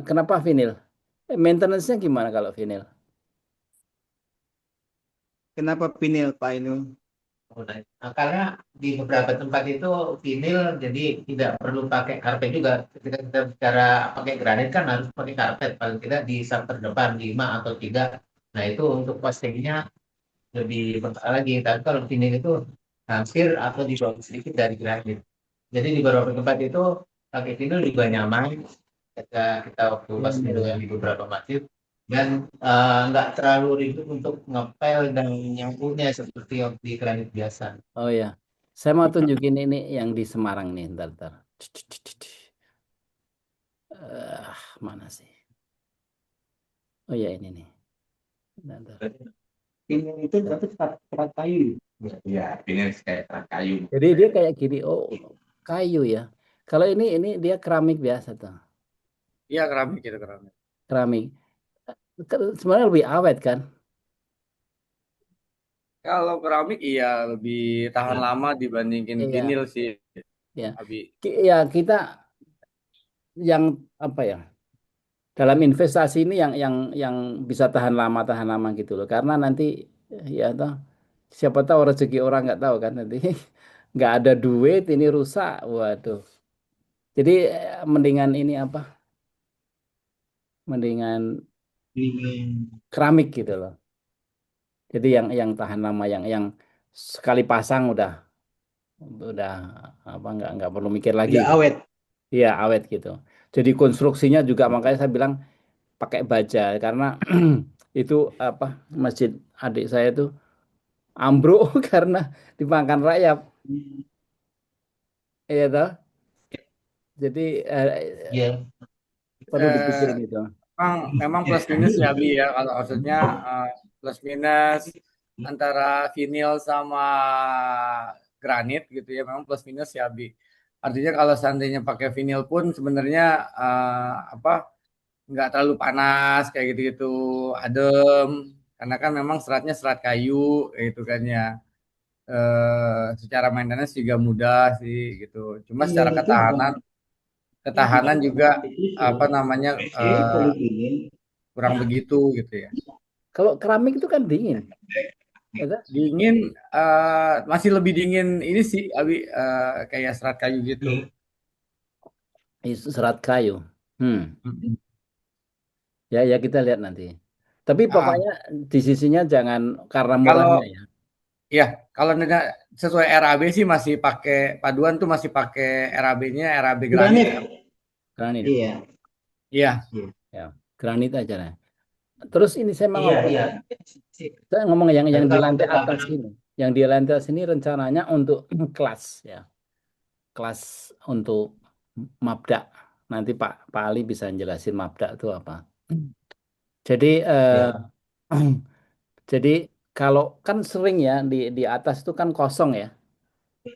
Kenapa vinil? Maintenance-nya gimana kalau vinil? Kenapa vinil Pak itu? Karena di beberapa tempat itu vinil jadi tidak perlu pakai karpet juga. Ketika kita bicara pakai granit kan harus pakai karpet paling tidak di sak terdepan 5 atau 3. Nah itu untuk costingnya lebih besar lagi. Tapi kalau vinil itu hampir atau di bawah sedikit dari granit. Jadi di beberapa tempat itu pakai vinil juga nyaman. Kita waktu pas di beberapa masjid dan nggak terlalu ribet untuk ngepel dan nyambungnya seperti yang di granit biasa. Oh ya, saya mau tunjukin ini yang di Semarang nih, ntar. Mana sih? Oh ya ini nih. Bentar. Vinil itu berarti kerat kayu. Ya, vinil kayak kerat kayu. Jadi dia kayak gini, oh kayu ya. Kalau ini dia keramik biasa tuh. Iya, keramik itu keramik. Keramik. Sebenarnya lebih awet kan? Kalau keramik iya lebih tahan lama dibandingin Iya, vinil sih, ya. Abi. Ya kita yang apa ya? Dalam investasi ini yang bisa tahan lama gitu loh. Karena nanti ya toh siapa tahu rezeki orang nggak tahu kan nanti nggak ada duit ini rusak. Waduh. Jadi mendingan ini apa? Mendingan keramik gitu loh. Jadi yang tahan lama yang sekali pasang udah apa nggak perlu mikir lagi Udah gitu. awet. Iya awet gitu. Jadi konstruksinya juga makanya saya bilang pakai baja karena itu apa masjid adik saya itu ambruk karena dimakan rayap. Iya toh. Jadi Iya. perlu dipikirin Eh, itu. memang plus minus ya Abi ya, kalau maksudnya plus minus antara vinil sama granit gitu ya, memang plus minus ya Abi. Artinya kalau seandainya pakai vinil pun sebenarnya apa nggak terlalu panas kayak gitu-gitu, adem, karena kan memang seratnya serat kayu gitu kan ya. Secara maintenance juga mudah sih gitu. Cuma secara ketahanan juga apa namanya kurang begitu gitu ya. Kalau keramik itu kan dingin. Ya toh? Dingin, masih lebih dingin ini sih Abi, kayak serat kayu gitu. Itu serat kayu. Hmm. Mm-mm. Ya ya kita lihat nanti. Tapi Ah, pokoknya di sisinya jangan karena kalau murahnya ya. ya kalau sesuai RAB sih masih pakai paduan tuh masih pakai RAB-nya RAB granit Granit. ya. Granit. Iya. Iya, Ya, granit aja lah. Terus ini saya mau Iya, ngomong, iya. saya ngomong yang Dan di kalau lantai untuk atas kabel, ini. Yang di lantai atas ini rencananya untuk kelas ya. Kelas untuk mabda. Nanti Pak Ali bisa jelasin mabda itu apa. Jadi ya, jadi kalau kan sering ya di atas itu kan kosong ya.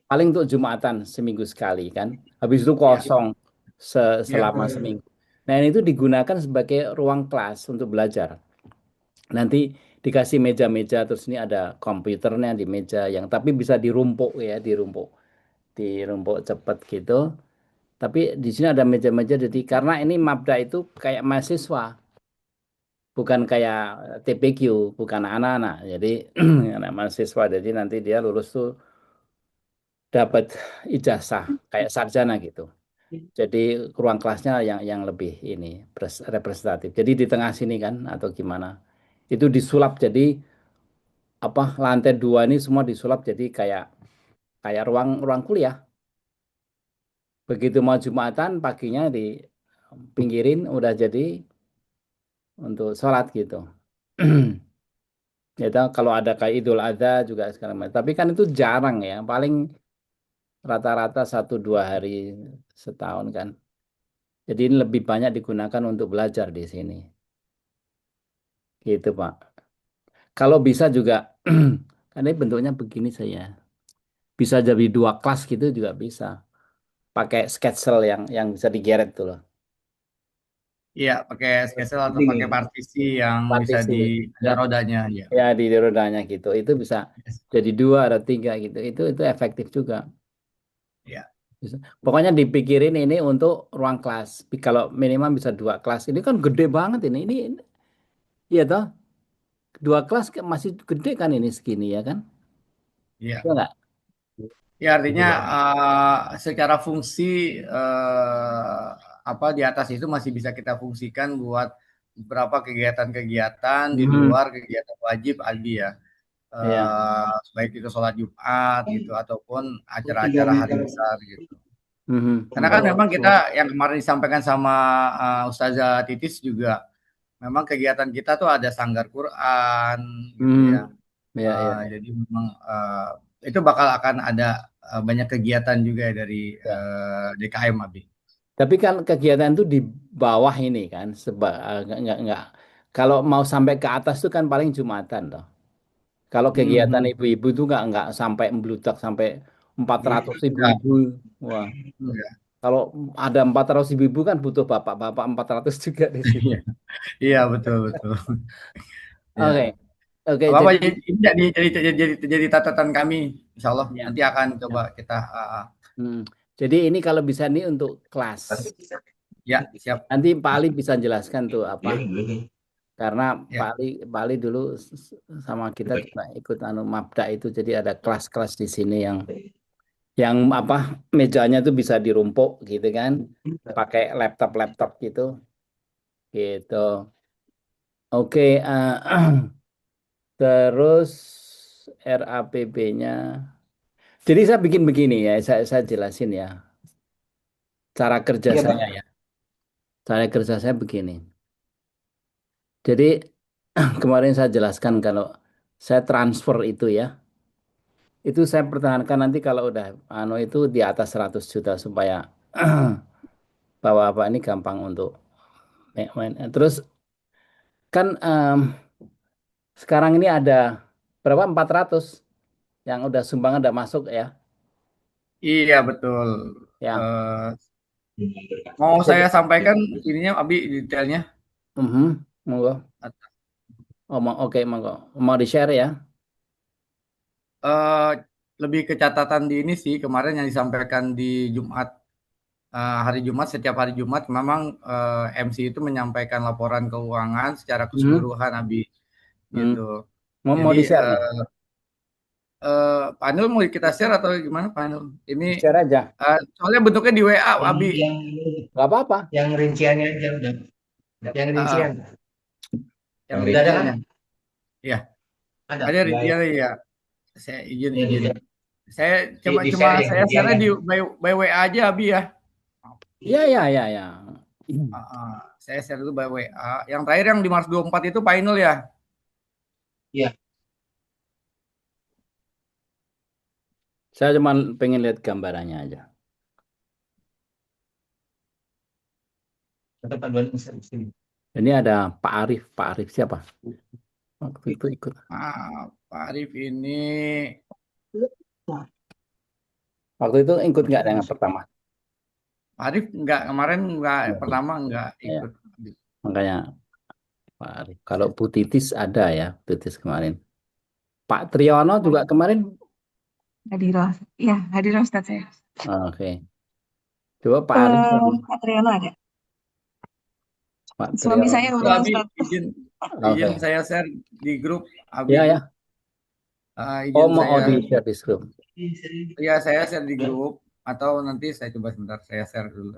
Paling untuk Jumatan seminggu sekali kan. Habis itu iya, kosong iya. selama seminggu. Nah, ini itu digunakan sebagai ruang kelas untuk belajar. Nanti dikasih meja-meja terus ini ada komputernya di meja yang tapi bisa dirumpuk ya, dirumpuk cepet gitu. Tapi di sini ada meja-meja jadi karena ini Mabda itu kayak mahasiswa, bukan kayak TPQ, bukan anak-anak. Jadi anak mahasiswa jadi nanti dia lulus tuh dapat ijazah kayak sarjana gitu. Jadi ruang kelasnya yang lebih ini representatif. Jadi di tengah sini kan atau gimana? Itu disulap jadi apa lantai dua ini semua disulap jadi kayak kayak ruang ruang kuliah. Begitu mau Jumatan paginya di pinggirin udah jadi untuk sholat gitu. Ya tahu kalau ada kayak Idul Adha juga sekarang. Tapi kan itu jarang ya. Paling rata-rata 1 2 hari setahun kan. Jadi ini lebih banyak digunakan untuk belajar di sini. Gitu Pak. Kalau bisa juga, karena ini bentuknya begini saya. Bisa jadi 2 kelas gitu juga bisa. Pakai sketsel yang bisa digeret tuh loh. Iya, pakai sketsel atau Penting pakai ya. partisi yang bisa Partisi. di ada Ya, rodanya ya. ya di rodanya gitu. Itu bisa jadi 2 atau 3 gitu. Itu efektif juga. Iya. Bisa. Pokoknya dipikirin ini untuk ruang kelas. Kalau minimal bisa 2 kelas. Ini kan gede banget ini. Iya toh. 2 kelas masih gede kan ini segini ya kan? Iya. Ya nggak? Ya artinya secara fungsi apa di atas itu masih bisa kita fungsikan buat beberapa kegiatan-kegiatan di Mhm. luar kegiatan wajib Aldi ya. Ya. Baik itu sholat Jumat gitu ataupun acara-acara hari besar gitu. Mhm. Karena kan memang kita yang kemarin disampaikan sama Ustazah Titis juga memang kegiatan kita tuh ada sanggar Quran gitu ya. Mhm. Ya, ya, Jadi memang itu bakal akan ada banyak kegiatan juga ya dari ya. DKM Abi. Tapi kan kegiatan itu di bawah ini kan, nggak. Kalau mau sampai ke atas itu kan paling Jumatan toh. Kalau kegiatan Mhm. ibu-ibu itu nggak sampai membludak sampai 400 Ya, ibu-ibu. Wah, ya. kalau ada 400 ibu-ibu kan butuh bapak-bapak 400 juga di situ. Iya, iya betul betul. Oke, Ya. Oke, Apa-apa jadi ini jadi catatan kami, insya Allah ya, nanti akan ya. coba kita Jadi ini kalau bisa nih untuk kelas. ya siap. Nanti Pak Ali bisa jelaskan tuh apa. Karena Ya. Pak Ali dulu sama kita juga ikut Mabda itu, jadi ada kelas-kelas di sini yang apa mejanya tuh bisa dirumpuk gitu kan, pakai laptop gitu. Oke, terus RAPB-nya. Jadi saya bikin begini ya, saya jelasin ya cara kerja Iya, Pak. saya ya. Cara kerja saya begini. Jadi kemarin saya jelaskan kalau saya transfer itu ya, itu saya pertahankan nanti kalau udah itu di atas 100 juta supaya bapak-bapak ini gampang untuk main. Terus kan sekarang ini ada berapa 400 yang udah sumbangan udah masuk ya. Iya betul. Ya. Eh, mau Jadi, saya sampaikan ininya Abi detailnya. monggo. Oke, monggo. Mau di-share ya? Eh, lebih ke catatan di ini sih kemarin yang disampaikan di Jumat, hari Jumat, setiap hari Jumat memang MC itu menyampaikan laporan keuangan secara keseluruhan Abi Hmm. gitu. Mau Jadi di-share nih? Pak Anil mau kita share atau gimana Pak Anil? Ini Share aja. soalnya bentuknya di WA Abi. Nggak apa-apa. Yang rinciannya aja udah. Yang rincian. Yang Udah ada kan? rinciannya. Iya. Ada. Ada rinciannya ya. Saya izin. Saya Di cuma share saya share rinciannya. di by WA aja Abi ya. Ya. Saya share dulu by WA. Yang terakhir yang di Mars 24 itu final ya. Iya. Saya cuma pengen lihat gambarannya aja. Tempat dua sini. Ini ada Pak Arif. Pak Arif siapa? Waktu itu ikut. Pak Arif ini Waktu itu ikut nggak yang pertama? Pak Arif enggak kemarin enggak pertama enggak Ya, ikut. makanya Pak Arif. Kalau Bu Titis ada ya, Bu Titis kemarin. Pak Triyono juga kemarin. Hadiroh, ya hadiroh Ustaz saya. Oke. Coba Pak Arif. Pak Triyono ada. Pak Suami Triyono. saya udah Abi Ustaz. izin Oke. saya share di grup Abi. Ya. Izin Mau saya. di share di grup. Ya saya share di grup atau nanti saya coba sebentar saya share dulu.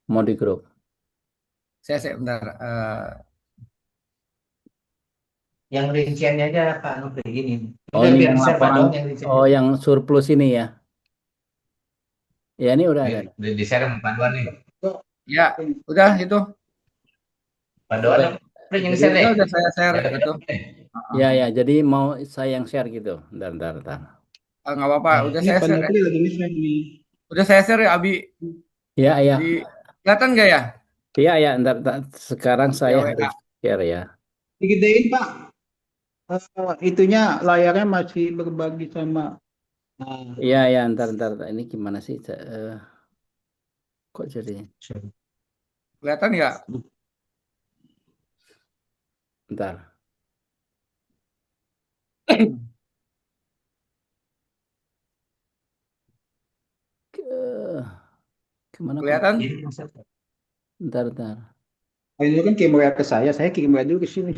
Mau di grup. Saya sebentar. Yang rinciannya aja Pak Nupri ini. Oh, Udah ini biar yang share Pak laporan. dong yang rinciannya. Oh, yang surplus ini ya. Ya, ini udah ada. Di share sama Pak Duan nih. Ya, udah itu. Pak Duan yang share deh. Udah saya share itu. Ya, jadi mau saya yang share gitu. Bentar. Nggak apa-apa, udah Ini saya Pak share. Nupri lagi nih. Udah saya share ya Abi. Ya. Kelihatan nggak ya? Ya, entar. Sekarang saya WA. harus share ya. Digedein Pak. Itunya layarnya masih berbagi sama. Iya, entar. Ini gimana sih? Kok jadi? Kelihatan nggak? Bentar. Kemana? Kelihatan? Bentar. Ini kan kirim WA ke saya kirim WA dulu ke sini.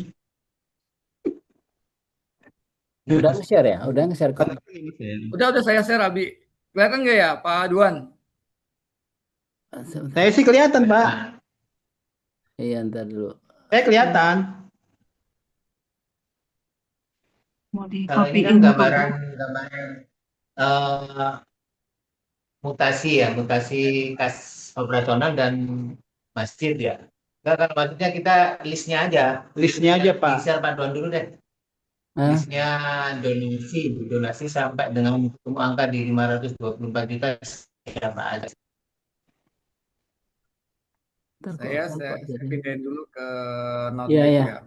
Udah nge-share ya? Udah nge-share kok. Udah saya share Abi. Kelihatan nggak ya Pak Duan? Saya sih kelihatan Pak. Iya, entar dulu. Saya kelihatan. Mau di Kalau ini kan gambaran mutasi kas operasional dan masjid ya. Enggak, kalau maksudnya kita listnya aja Pak. Share Pak Duan dulu deh. Listnya donasi sampai dengan angka di 524 juta siapa aja. Saya pindahin dulu ke note Iya. ya.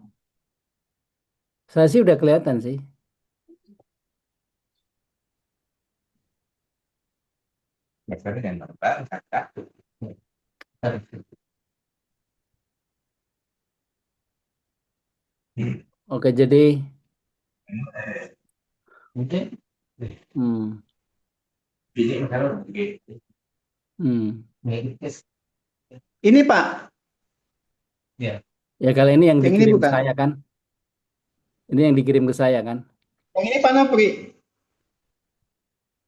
Saya sih udah kelihatan sih. Oke, jadi Mungkin Hmm. bidik kalau begitu. Hmm. Ini Pak, Ya. Ya kalau ini yang yang ini dikirim ke bukan. saya kan, ini yang dikirim ke saya kan. Yang ini Pak Nopri.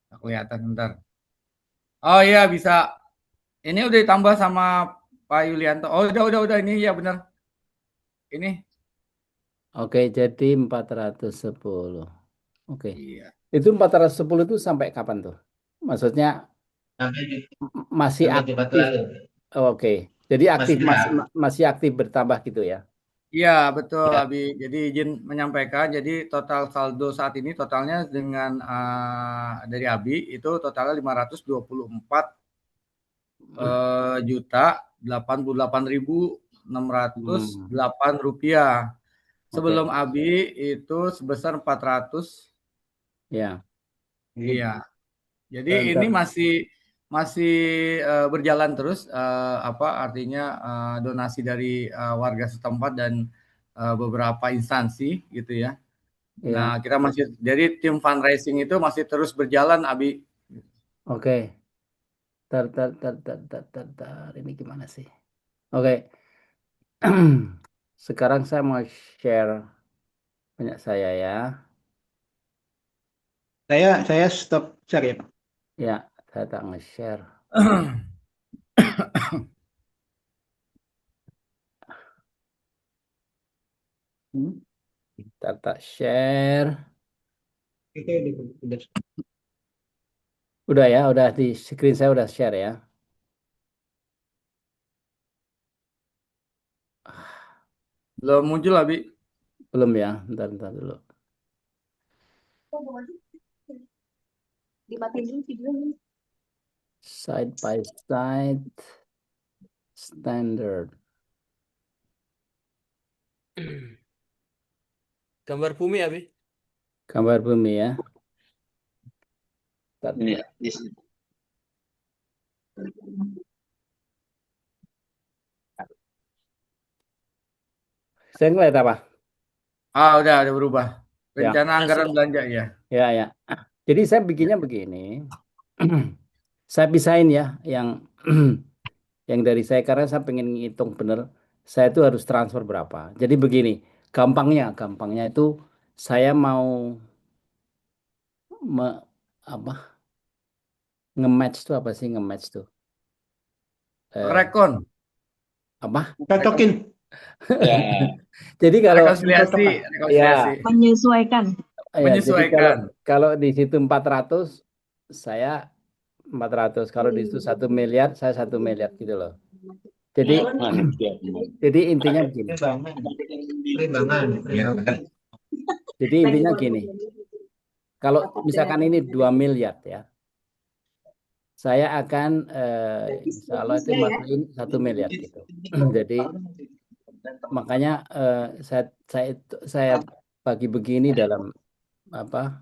Nggak kelihatan bentar. Oh iya bisa. Ini udah ditambah sama Pak Yulianto. Oh udah ini ya benar. Ini. Oke, jadi 410. Oke. Iya. Itu 410 itu sampai kapan tuh? Maksudnya Sampai masih Jumat aktif. lalu. Oke. Jadi aktif Masih masih ya. masih aktif bertambah gitu ya. Iya, betul, Ya. Abi. Jadi izin menyampaikan, jadi total saldo saat ini totalnya dengan dari Abi itu totalnya 524 juta 88.608 rupiah. Sebelum Oke. Abi itu sebesar 400. Ya. Iya. Jadi ini Dan masih masih berjalan terus apa artinya donasi dari warga setempat dan beberapa instansi gitu ya. Nah, ya. kita masih jadi tim fundraising itu masih terus berjalan, Abi. Oke. Ini gimana sih? Oke. Sekarang saya mau share punya saya ya. Saya stop share ya Pak. Ya, saya tak nge-share. Kita tak share. Itu udah. Udah ya, udah di screen saya udah share ya. Belum muncul, Abi. Belum ya, bentar dulu. Dimatiin dulu videonya. Side by side standard. Gambar bumi Abi. Gambar bumi ya. Ini di sini. Saya ngeliat apa? Udah berubah. Ya. Rencana anggaran belanja ya. Ya. Jadi saya bikinnya begini. Saya pisahin ya yang dari saya karena saya pengen ngitung bener saya itu harus transfer berapa. Jadi begini, gampangnya itu saya mau me, apa nge-match tuh apa sih nge-match tuh? Rekon, Apa? Cocokin. Ya. Jadi kalau rekonsiliasi. ya, Menyesuaikan. ya jadi kalau Menyesuaikan. kalau di situ 400 saya 400 kalau di situ 1 miliar saya 1 miliar gitu loh. Jadi jadi intinya begini. Perimbangan. Ya. Jadi intinya gini. Kalau misalkan ini 2 miliar ya. Saya akan insya Allah itu masukin 1 miliar gitu. Jadi makanya saya bagi begini dalam apa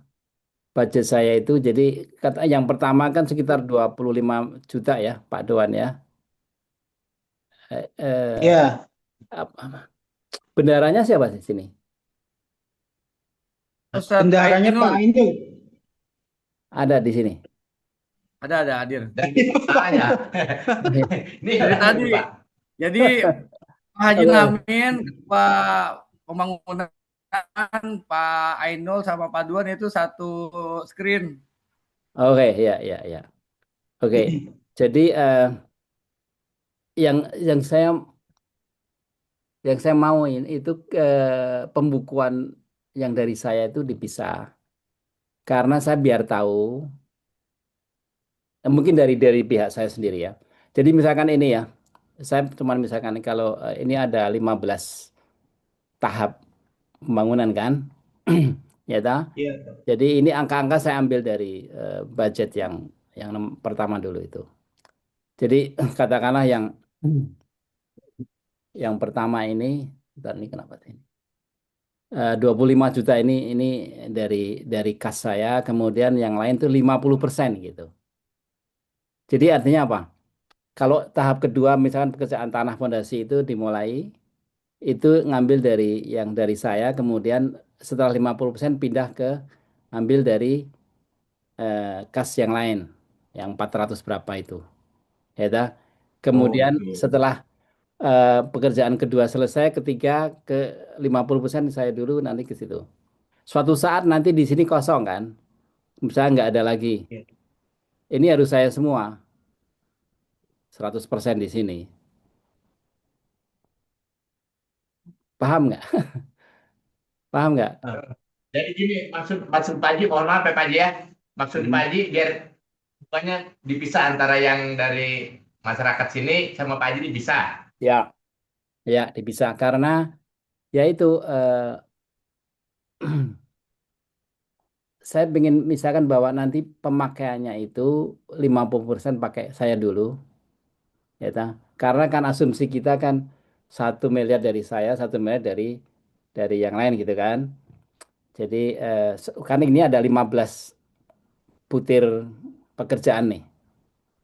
budget saya itu. Jadi kata yang pertama kan sekitar 25 juta ya Pak Doan ya. Ya, Bendaranya siapa di sini? Ustadz bendaharanya Ainul. Pak Ainul. Ada di sini. Ada hadir. Makanya. Ini Dari tadi. Pak. Jadi Pak Haji Namin, Pak Pembangunan, Pak Ainul sama Pak Duan itu satu screen. Oke, ya. Oke. Jadi yang saya mauin itu pembukuan yang dari saya itu dipisah. Karena saya biar tahu mungkin dari pihak saya sendiri ya. Jadi misalkan ini ya, saya cuma misalkan kalau ini ada 15 tahap pembangunan kan, ya ta? Iya. Jadi ini angka-angka saya ambil dari budget yang pertama dulu itu. Jadi katakanlah yang pertama ini, bentar ini kenapa ini? 25 juta ini dari kas saya, kemudian yang lain tuh 50% gitu. Jadi artinya apa? Kalau tahap kedua misalkan pekerjaan tanah fondasi itu dimulai itu ngambil dari saya, kemudian setelah 50% pindah ke ambil dari kas yang lain, yang 400 berapa itu. Ya, dah. Kemudian setelah pekerjaan kedua selesai, ketiga ke 50% saya dulu nanti ke situ. Suatu saat nanti di sini kosong kan, misalnya nggak ada lagi. Iya. Ini harus saya semua, 100% di sini. Paham nggak? Paham nggak? Nah, jadi gini, maksud Pak Haji, mohon maaf ya Pak Haji ya. Maksud Pak Hmm. Haji biar bukannya dipisah antara yang dari masyarakat sini sama Pak Haji dipisah. Ya, ya dipisah karena ya itu saya ingin misalkan bahwa nanti pemakaiannya itu 50% pakai saya dulu, ya ta. Karena kan asumsi kita kan 1 miliar dari saya, 1 miliar dari yang lain gitu kan. Jadi kan ini ada 15 butir pekerjaan nih.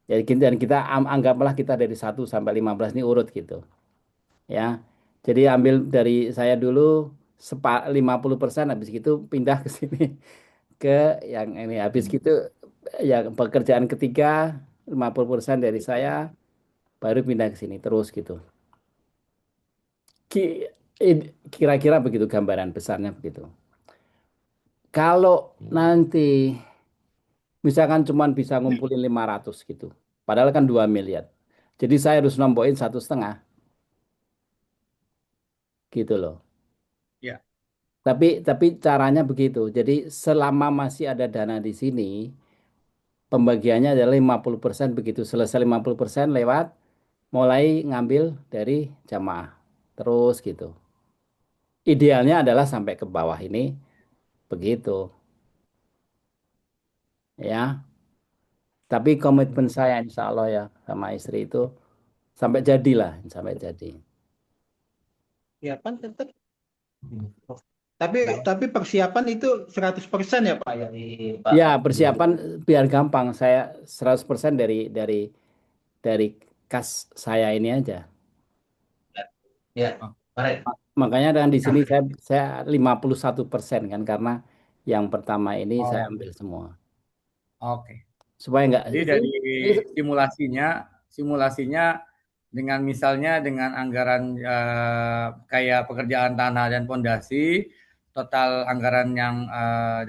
Jadi dan kita anggaplah kita dari 1 sampai 15 ini urut gitu, ya. Jadi ambil dari saya dulu 50%, habis itu pindah ke sini ke yang ini, habis gitu yang pekerjaan ketiga 50% dari saya baru pindah ke sini terus gitu. Kira-kira begitu gambaran besarnya begitu. Kalau nanti misalkan cuma bisa ngumpulin 500 gitu, padahal kan 2 miliar. Jadi saya harus nombokin 1,5 gitu loh. Ya. Tapi caranya begitu. Jadi selama masih ada dana di sini, pembagiannya adalah 50%, begitu selesai 50% lewat mulai ngambil dari jamaah. Terus gitu. Idealnya adalah sampai ke bawah ini begitu, ya. Tapi komitmen saya insya Allah ya sama istri itu sampai jadilah, sampai jadi. Ya kan tetap. Tapi persiapan itu 100% ya Pak ya. Ya, persiapan biar gampang. Saya 100% dari kas saya ini aja. Ya, baik. Makanya dan di sini saya 51% kan, karena yang pertama ini saya Oh, ambil semua. oke. Supaya enggak Jadi dari simulasinya dengan misalnya dengan anggaran kayak pekerjaan tanah dan pondasi, total anggaran yang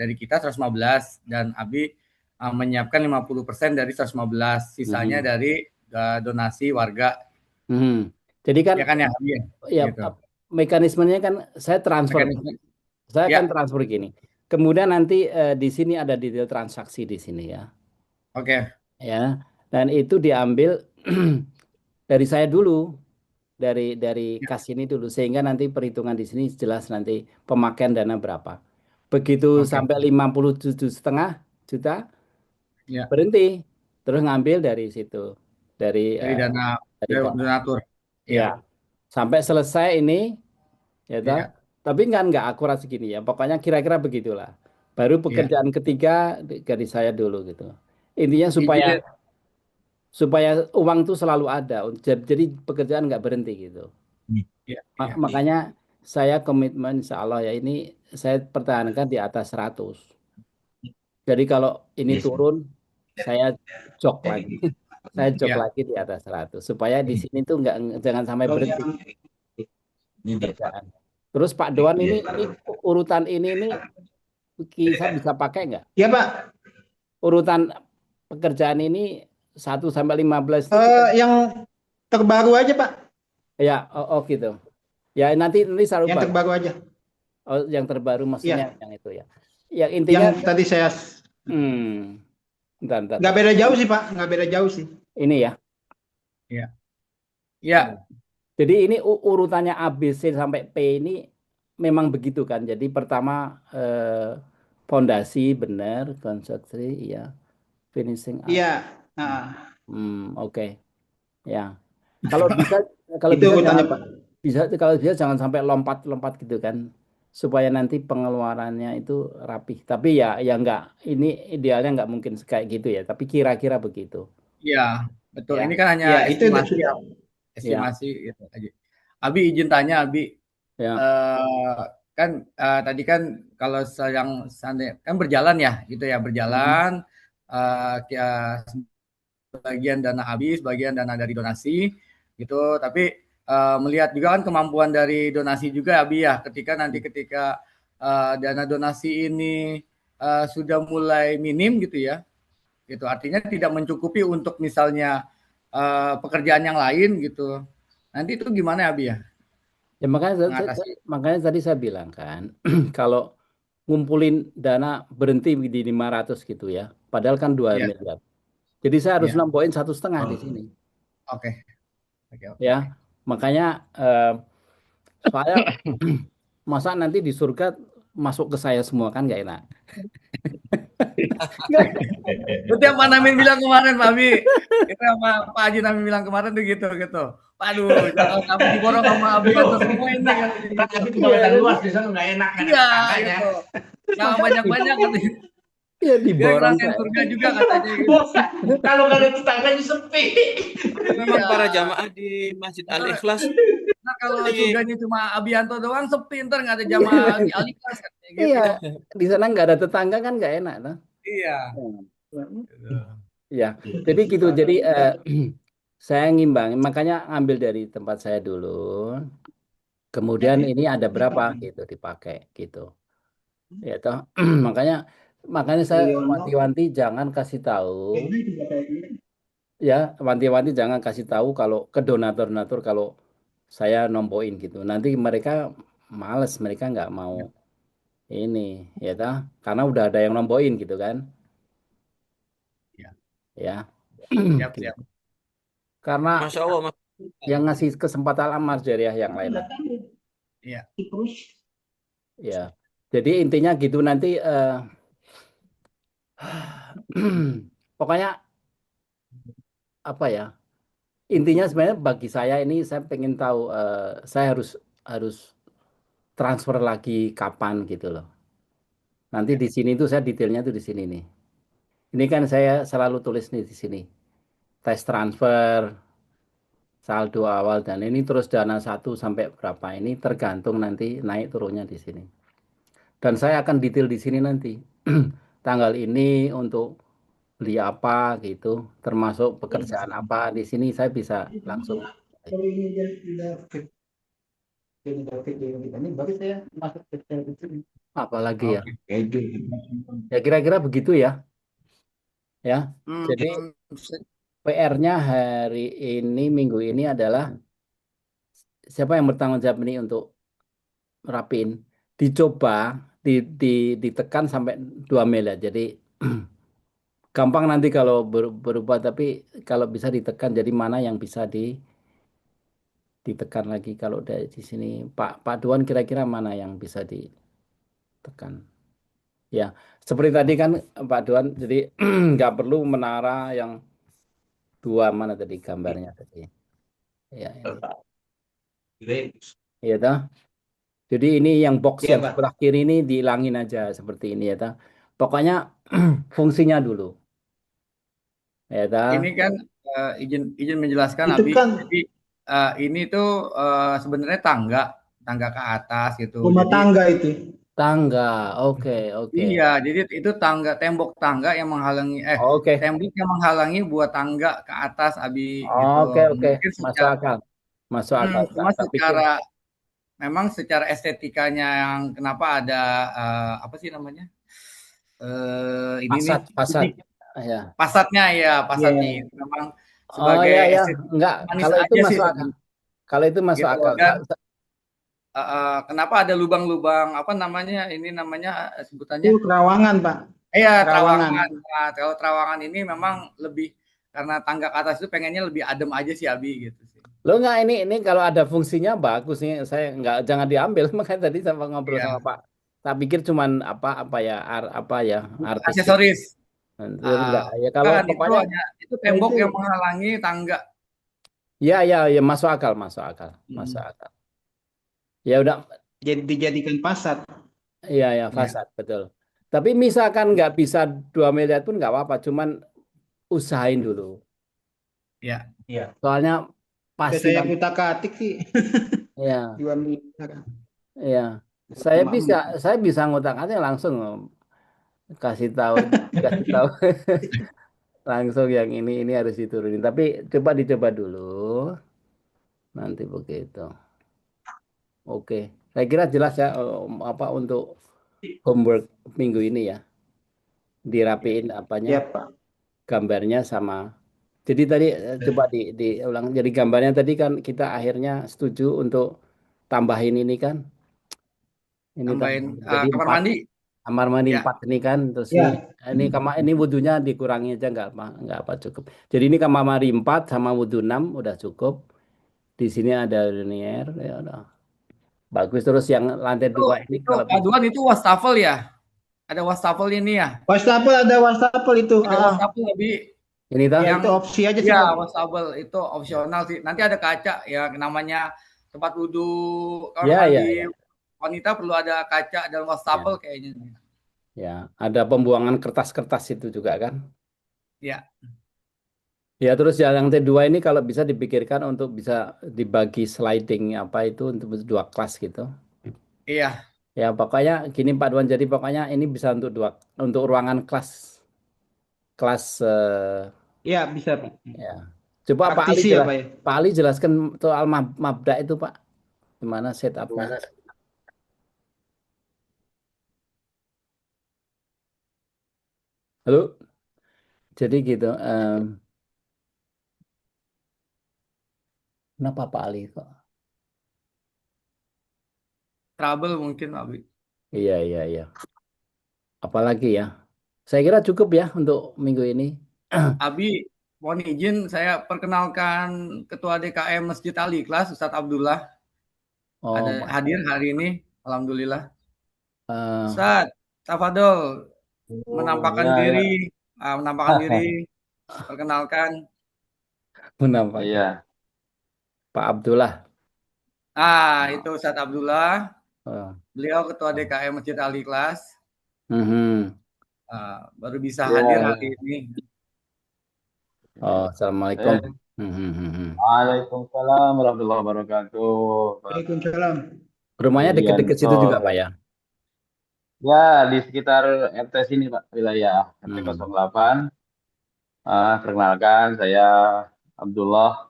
dari kita 115 dan Abi menyiapkan 50% dari 115, sisanya dari donasi warga. Jadi kan Ya kan ya, Abi, ya gitu. mekanismenya kan saya transfer. Mekanisme. Saya Ya. kan transfer gini. Kemudian nanti di sini ada detail transaksi di sini ya. Oke. Ya. Dan itu diambil dari saya dulu, dari kas ini dulu, sehingga nanti perhitungan di sini jelas nanti pemakaian dana berapa. Begitu Oke. sampai 57,5 juta Ya. berhenti, terus ngambil dari situ, dari Dari dana donatur. ya, sampai selesai ini, ya toh. Iya. Tapi nggak akurat segini ya, pokoknya kira-kira begitulah. Baru Iya. pekerjaan ketiga dari saya dulu gitu. Intinya Izin. supaya uang tuh selalu ada, jadi pekerjaan nggak berhenti gitu. Iya. Makanya saya komitmen insya Allah ya, ini saya pertahankan di atas 100. Jadi kalau ini turun, saya jok lagi. Saya jok Iya. lagi di atas 100. Supaya di sini tuh jangan sampai berhenti pekerjaan. Terus Pak Doan ini urutan ini saya bisa pakai nggak? Iya Pak. Urutan pekerjaan ini 1 sampai 15 itu Yang terbaru aja Pak. ya, oh gitu. Ya nanti saya Yang lupa. terbaru aja. Oh, yang terbaru maksudnya Iya. yang itu ya. Yang intinya Yang tadi saya Bentar. nggak beda jauh sih Pak, nggak beda jauh sih. Ini ya. Iya. Ya. Jadi ini urutannya A, B, C sampai P ini memang begitu kan. Jadi pertama fondasi benar, konstruksi ya, finishing up. Iya. Oke. Ya. Kalau bisa Itu urutannya Pak. kalau bisa jangan sampai lompat-lompat gitu kan. Supaya nanti pengeluarannya itu rapih. Tapi ya enggak, ini idealnya enggak mungkin kayak gitu ya, tapi kira-kira begitu. Iya, betul. Ya. Ini kan hanya Ya, itu estimasi ya. Ya. Estimasi gitu aja. Abi izin tanya, Abi. Ya. Kan tadi kan kalau kan berjalan ya, gitu ya, berjalan. Sebagian dana habis, sebagian dana dari donasi, gitu. Tapi melihat juga kan kemampuan dari donasi juga, Abi ya. Ketika dana donasi ini sudah mulai minim, gitu ya. Gitu, artinya tidak mencukupi untuk misalnya pekerjaan yang lain, gitu. Nanti itu gimana ya, Abi ya? Ya Mengatasi. makanya tadi saya bilang kan, kalau ngumpulin dana berhenti di 500 gitu ya, padahal kan 2 Ya, miliar. Jadi saya harus ya. nambahin 1,5 di sini, Oke, oke. ya. Makanya saya masa nanti di surga masuk ke saya semua kan nggak enak. Itu yang Pak Namin bilang kemarin, Pak Abi. Itu yang Pak Haji Namin bilang kemarin tuh gitu. Waduh, jangan sampai diborong sama Abi atau semua ini. Tapi kebangetan luas di sana nggak enak kan Iya, tetangganya. gitu. Jangan banyak-banyak katanya. Ya Biar diborong ngerasain saya. surga juga katanya gitu. Kalau nggak ada tetangganya sepi. Memang Iya. para jamaah di Masjid Al-Ikhlas Nah, kalau Jadi- surganya cuma Abianto doang sepi, ntar nggak ada jamaah di Al-Ikhlas katanya gitu. Iya, di sana nggak ada tetangga kan nggak enak, toh. Iya. Ya, jadi gitu. Jadi saya ngimbangin, makanya ambil dari tempat saya dulu. Kemudian ini ada berapa gitu dipakai gitu. Ya toh. makanya saya wanti-wanti jangan kasih tahu. Ya, wanti-wanti jangan kasih tahu kalau ke donatur-donatur kalau saya nompoin gitu. Nanti mereka males, mereka nggak mau ini, ya toh. Karena udah ada yang nompoin gitu kan. Ya. Ya. Siap, Gitu. siap. Karena Masya Allah, Mas. yang ngasih kesempatan amal jariah yang lain. Iya. Ya. Jadi intinya gitu nanti pokoknya apa ya? Intinya sebenarnya bagi saya ini saya pengen tahu saya harus transfer lagi kapan gitu loh. Nanti di sini tuh saya detailnya tuh di sini nih. Ini kan saya selalu tulis nih di sini. Tes transfer, saldo awal dan ini terus dana 1 sampai berapa ini tergantung nanti naik turunnya di sini. Dan saya akan detail di sini nanti. Tanggal ini untuk beli apa gitu, termasuk pekerjaan apa di sini saya bisa langsung. Kalau ini udah fit, ini baru saya masuk ke sel itu. Apalagi ya. Oke. Ya kira-kira begitu ya. Ya. Jadi PR-nya hari ini minggu ini adalah siapa yang bertanggung jawab ini untuk rapin, dicoba ditekan sampai 2 miliar. Jadi gampang nanti kalau berubah tapi kalau bisa ditekan jadi mana yang bisa ditekan lagi kalau dari di sini Pak Duan kira-kira mana yang bisa ditekan. Ya, seperti tadi kan Pak Duan, jadi nggak perlu menara yang 2 mana tadi gambarnya tadi. Ya, ya toh. Jadi ini yang box Iya, yang Pak. sebelah kiri ini dihilangin aja seperti ini ya toh. Pokoknya fungsinya dulu. Ya toh. Ini kan izin menjelaskan, Itu Abi. kan Jadi ini tuh sebenarnya tangga ke atas gitu. Rumah Jadi tangga itu. Tangga. Oke. iya, jadi itu tembok tangga yang menghalangi Oke. tembok yang menghalangi buat tangga ke atas, Abi gitu. Oke. Mungkin Masuk akal. Masuk akal. cuma Tak pikir. memang secara estetikanya yang kenapa ada apa sih namanya? Ini nih Pasat. Ya. pasatnya Iya. itu memang Oh sebagai ya. estetik Enggak, manis kalau itu aja sih masuk akal. sebenarnya. Kalau itu masuk Gitu. akal. Dan kenapa ada lubang-lubang apa namanya? Ini namanya sebutannya? Itu terawangan, Pak. Iya, Terawangan. terawangan. Nah, kalau terawangan ini memang lebih karena tangga ke atas itu pengennya lebih adem aja sih, Abi gitu sih. Lo enggak ini kalau ada fungsinya bagus nih. Saya enggak jangan diambil makanya tadi sama ngobrol Iya. sama Pak. Tak pikir cuman apa ya artis. Aksesoris. Enggak. Ya kalau Kan pokoknya itu tembok yang menghalangi tangga. ya masuk akal. Masuk akal. Ya udah. Jadi dijadikan pasat. Iya, fasad betul. Tapi misalkan nggak bisa 2 miliar pun nggak apa-apa, cuman usahain dulu. Iya. Iya. Soalnya Saya pasti utak-atik sih. Ya, 2 miliar. ya. Saya bisa ngotak-atik langsung kasih tahu kasih tahu langsung yang ini harus diturunin. Tapi coba dicoba dulu. Nanti begitu. Oke. Saya kira jelas ya apa untuk homework minggu ini ya. Dirapiin apanya Ya, Pak. gambarnya sama. Jadi tadi coba diulang. Jadi gambarnya tadi kan kita akhirnya setuju untuk tambahin ini kan. Ini Tambahin jadi kamar 4 mandi. kamar mandi Ya. 4 ini kan. Terus Ya, ini wudhunya dikurangi aja nggak apa cukup. Jadi ini kamar mandi 4 sama wudhu 6 udah cukup. Di sini ada linier ya udah. Bagus terus yang lantai 2 ini Itu kalau bisa. aduan itu wastafel ya. Ada wastafel ini ya. wastafel ada wastafel itu. Ada wastafel lebih Ini toh Ya, yang itu opsi aja sih, ya Pak. wastafel itu opsional sih. Nanti ada kaca ya namanya tempat wudhu kamar ya mandi ya wanita perlu ada kaca dan wastafel ya kayaknya. ya ada pembuangan kertas-kertas itu juga kan. Ya. Ya terus yang T2 ini kalau bisa dipikirkan untuk bisa dibagi sliding apa itu untuk 2 kelas gitu. Iya. Ya pokoknya gini Pak Duan jadi pokoknya ini bisa untuk ruangan kelas kelas Ya, bisa, Pak. ya. Coba Praktisi ya, Pak ya. Pak Ali jelaskan soal mabda itu Pak. Gimana setupnya? Halo. Jadi gitu. Kenapa Pak Ali kok? Trouble mungkin Abi. Iya. Apalagi ya? Saya kira cukup ya untuk minggu ini. Abi, mohon izin saya perkenalkan Ketua DKM Masjid Al Ikhlas Ustadz Abdullah ada Oh, hadir hari ini. Alhamdulillah. eh, Ustadz, tafadol Oh, ya. menampakkan diri, perkenalkan. kenapa? Iya. Pak Abdullah. Itu Ustadz Abdullah. Oh. Beliau Ketua DKM Masjid Al Ikhlas. Mhm. Baru bisa Iya. hadir hari ini. Oh, Assalamualaikum. Waalaikumsalam warahmatullahi wabarakatuh. Waalaikumsalam. Rumahnya deket-deket situ juga Pak ya? Ya, di sekitar RT sini Pak, wilayah RT 08. Perkenalkan, saya Abdullah,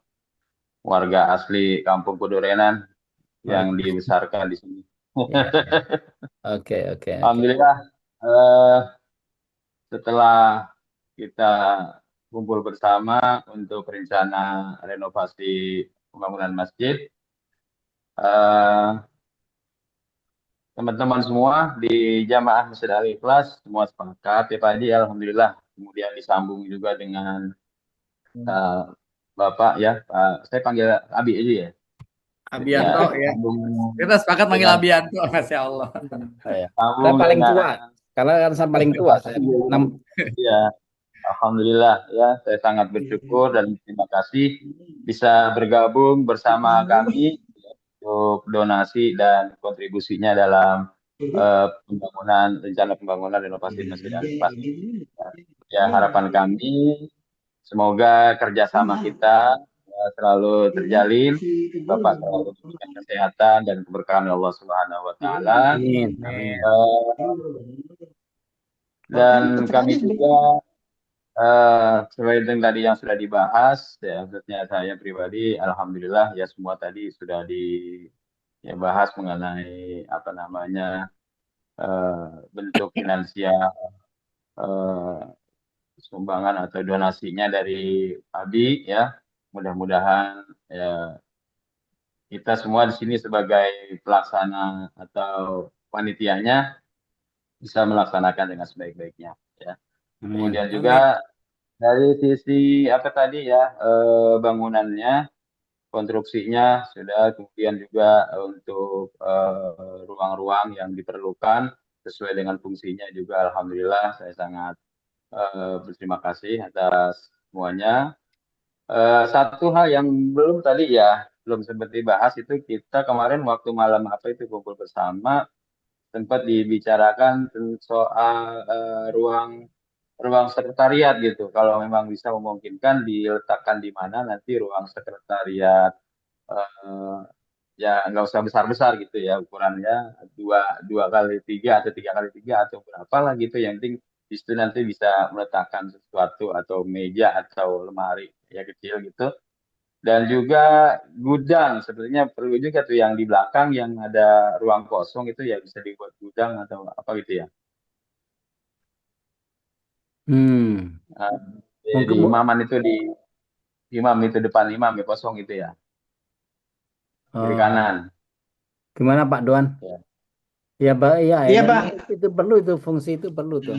warga asli Kampung Kudurenan yang dibesarkan di sini. Oke. Alhamdulillah, setelah kita kumpul bersama untuk rencana renovasi pembangunan masjid, teman-teman semua di Jamaah Masjid Al Ikhlas semua sepakat ya Pak Haji, alhamdulillah. Kemudian disambung juga dengan Bapak ya, saya panggil Abi aja ya. Abianto ya. Kita sepakat manggil Abianto, Masya Allah. Saya paling tua, karena kan saya paling tua. Ya, alhamdulillah ya, saya sangat bersyukur dan terima kasih bisa bergabung bersama kami untuk donasi dan kontribusinya dalam rencana pembangunan renovasi Masjid Al Ikhlas. Ya, harapan kami semoga kerjasama kita selalu terjalin, Bapak selalu diberikan kesehatan dan keberkahan Allah Subhanahu Wa Taala. Dan kami juga sesuai dengan tadi yang sudah dibahas, ya khususnya saya pribadi, alhamdulillah ya semua tadi sudah dibahas mengenai apa namanya bentuk finansial sumbangan atau donasinya dari Abi ya. Mudah-mudahan ya kita semua di sini sebagai pelaksana atau panitianya bisa melaksanakan dengan sebaik-baiknya ya. Kemudian juga dari sisi apa tadi ya bangunannya, konstruksinya sudah, kemudian juga untuk ruang-ruang yang diperlukan sesuai dengan fungsinya juga alhamdulillah saya sangat berterima kasih atas semuanya. Satu hal yang belum tadi ya, belum sempat dibahas itu kita kemarin waktu malam apa itu kumpul bersama sempat dibicarakan soal ruang sekretariat gitu. Kalau memang bisa memungkinkan diletakkan di mana nanti ruang sekretariat ya nggak usah besar-besar gitu ya, ukurannya dua kali tiga atau 3 kali 3 atau berapa lah gitu. Yang penting di situ nanti bisa meletakkan sesuatu atau meja atau lemari ya kecil gitu. Dan juga gudang, sebenarnya perlu juga tuh yang di belakang yang ada ruang kosong itu ya bisa dibuat gudang atau apa gitu ya. Hmm. Nah, di Mungkin imaman itu di imam itu depan imam ya kosong gitu ya, kiri kanan. gimana Pak Doan? Ya. Ya, Pak, ya, Iya, memang Pak. itu perlu, itu fungsi itu perlu tuh.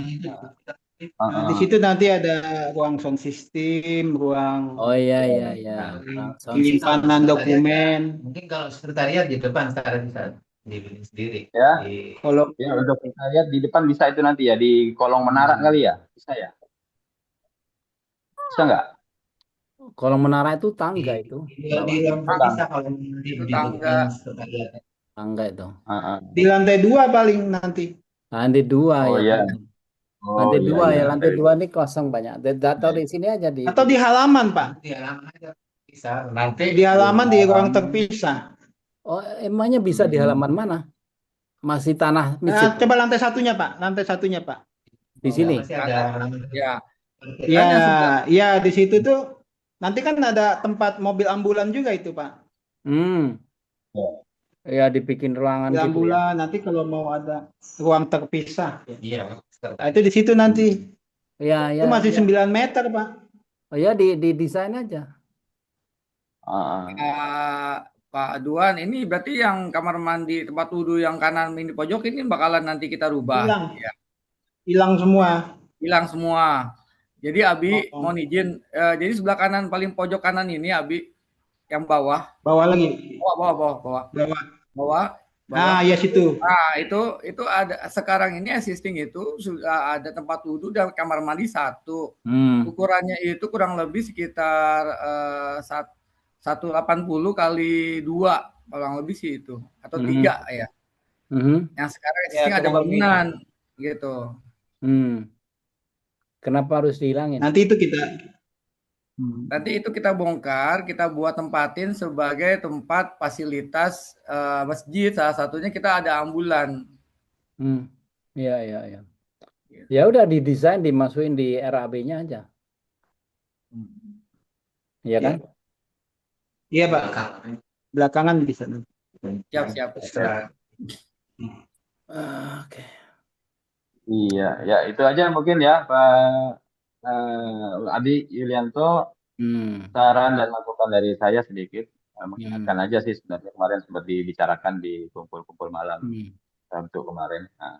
Nah, di situ nanti ada ruang sound system, ruang Oh iya iya iya. Sound penyimpanan dokumen. Mungkin kalau sekretariat di depan secara bisa dibikin sendiri. Ya. Kalau Ya, untuk kita lihat di depan bisa itu nanti ya, di kolong menara kali ya, bisa ya? Bisa nggak? kalau menara itu tangga itu. Di lantai bisa kalau di tangga. sekretariat. Tangga itu. di lantai 2 paling nanti. Lantai 2 Oh ya. iya. Kan? Oh Lantai iya, 2 iya. ya, lantai 2 ini kosong banyak. Atau di sini aja di Atau di halaman, Pak. Di halaman aja bisa. Nanti Di halaman di ruang terpisah. Oh, emangnya bisa di halaman mana? Masih tanah masjid. Coba lantai satunya, Pak. Lantai satunya, Pak. Di sini. Masih ada halaman. Ya, Ya, ya di situ tuh nanti kan ada tempat mobil ambulan juga itu, Pak. Ya dibikin ruangan Mobil gitu ya. ambulan nanti kalau mau ada ruang terpisah. Iya. Nah, itu di situ nanti. Ya, Itu ya. masih 9 meter, Pak. Oh ya di desain aja. Pak Duan, ini berarti yang kamar mandi tempat wudhu yang kanan ini pojok ini bakalan nanti kita rubah. Hilang. Ya. Hilang semua. Hilang semua. Jadi Abi mohon izin, jadi sebelah kanan paling pojok kanan ini Abi yang bawah. Bawah lagi. Bawah. Ah, ya situ. Nah, itu ada sekarang ini existing itu sudah ada tempat wudhu dan kamar mandi 1. Ukurannya itu kurang lebih sekitar 180 kali 2 kurang lebih sih itu atau 3 ya. Yang sekarang existing ada bangunan gitu. Kenapa harus dihilangin? Nanti itu kita bongkar, kita buat tempatin sebagai tempat fasilitas masjid. Salah satunya kita ada ambulan. Iya. Ya udah didesain, dimasukin di RAB-nya aja. Iya kan? Iya, Pak. Belakangan bisa. Siap. Oke. Iya, ya itu aja mungkin ya Pak Adi Yulianto. Saran dan masukan dari saya sedikit, mengingatkan aja sih sebenarnya kemarin sempat dibicarakan di kumpul-kumpul malam untuk kemarin. Nah,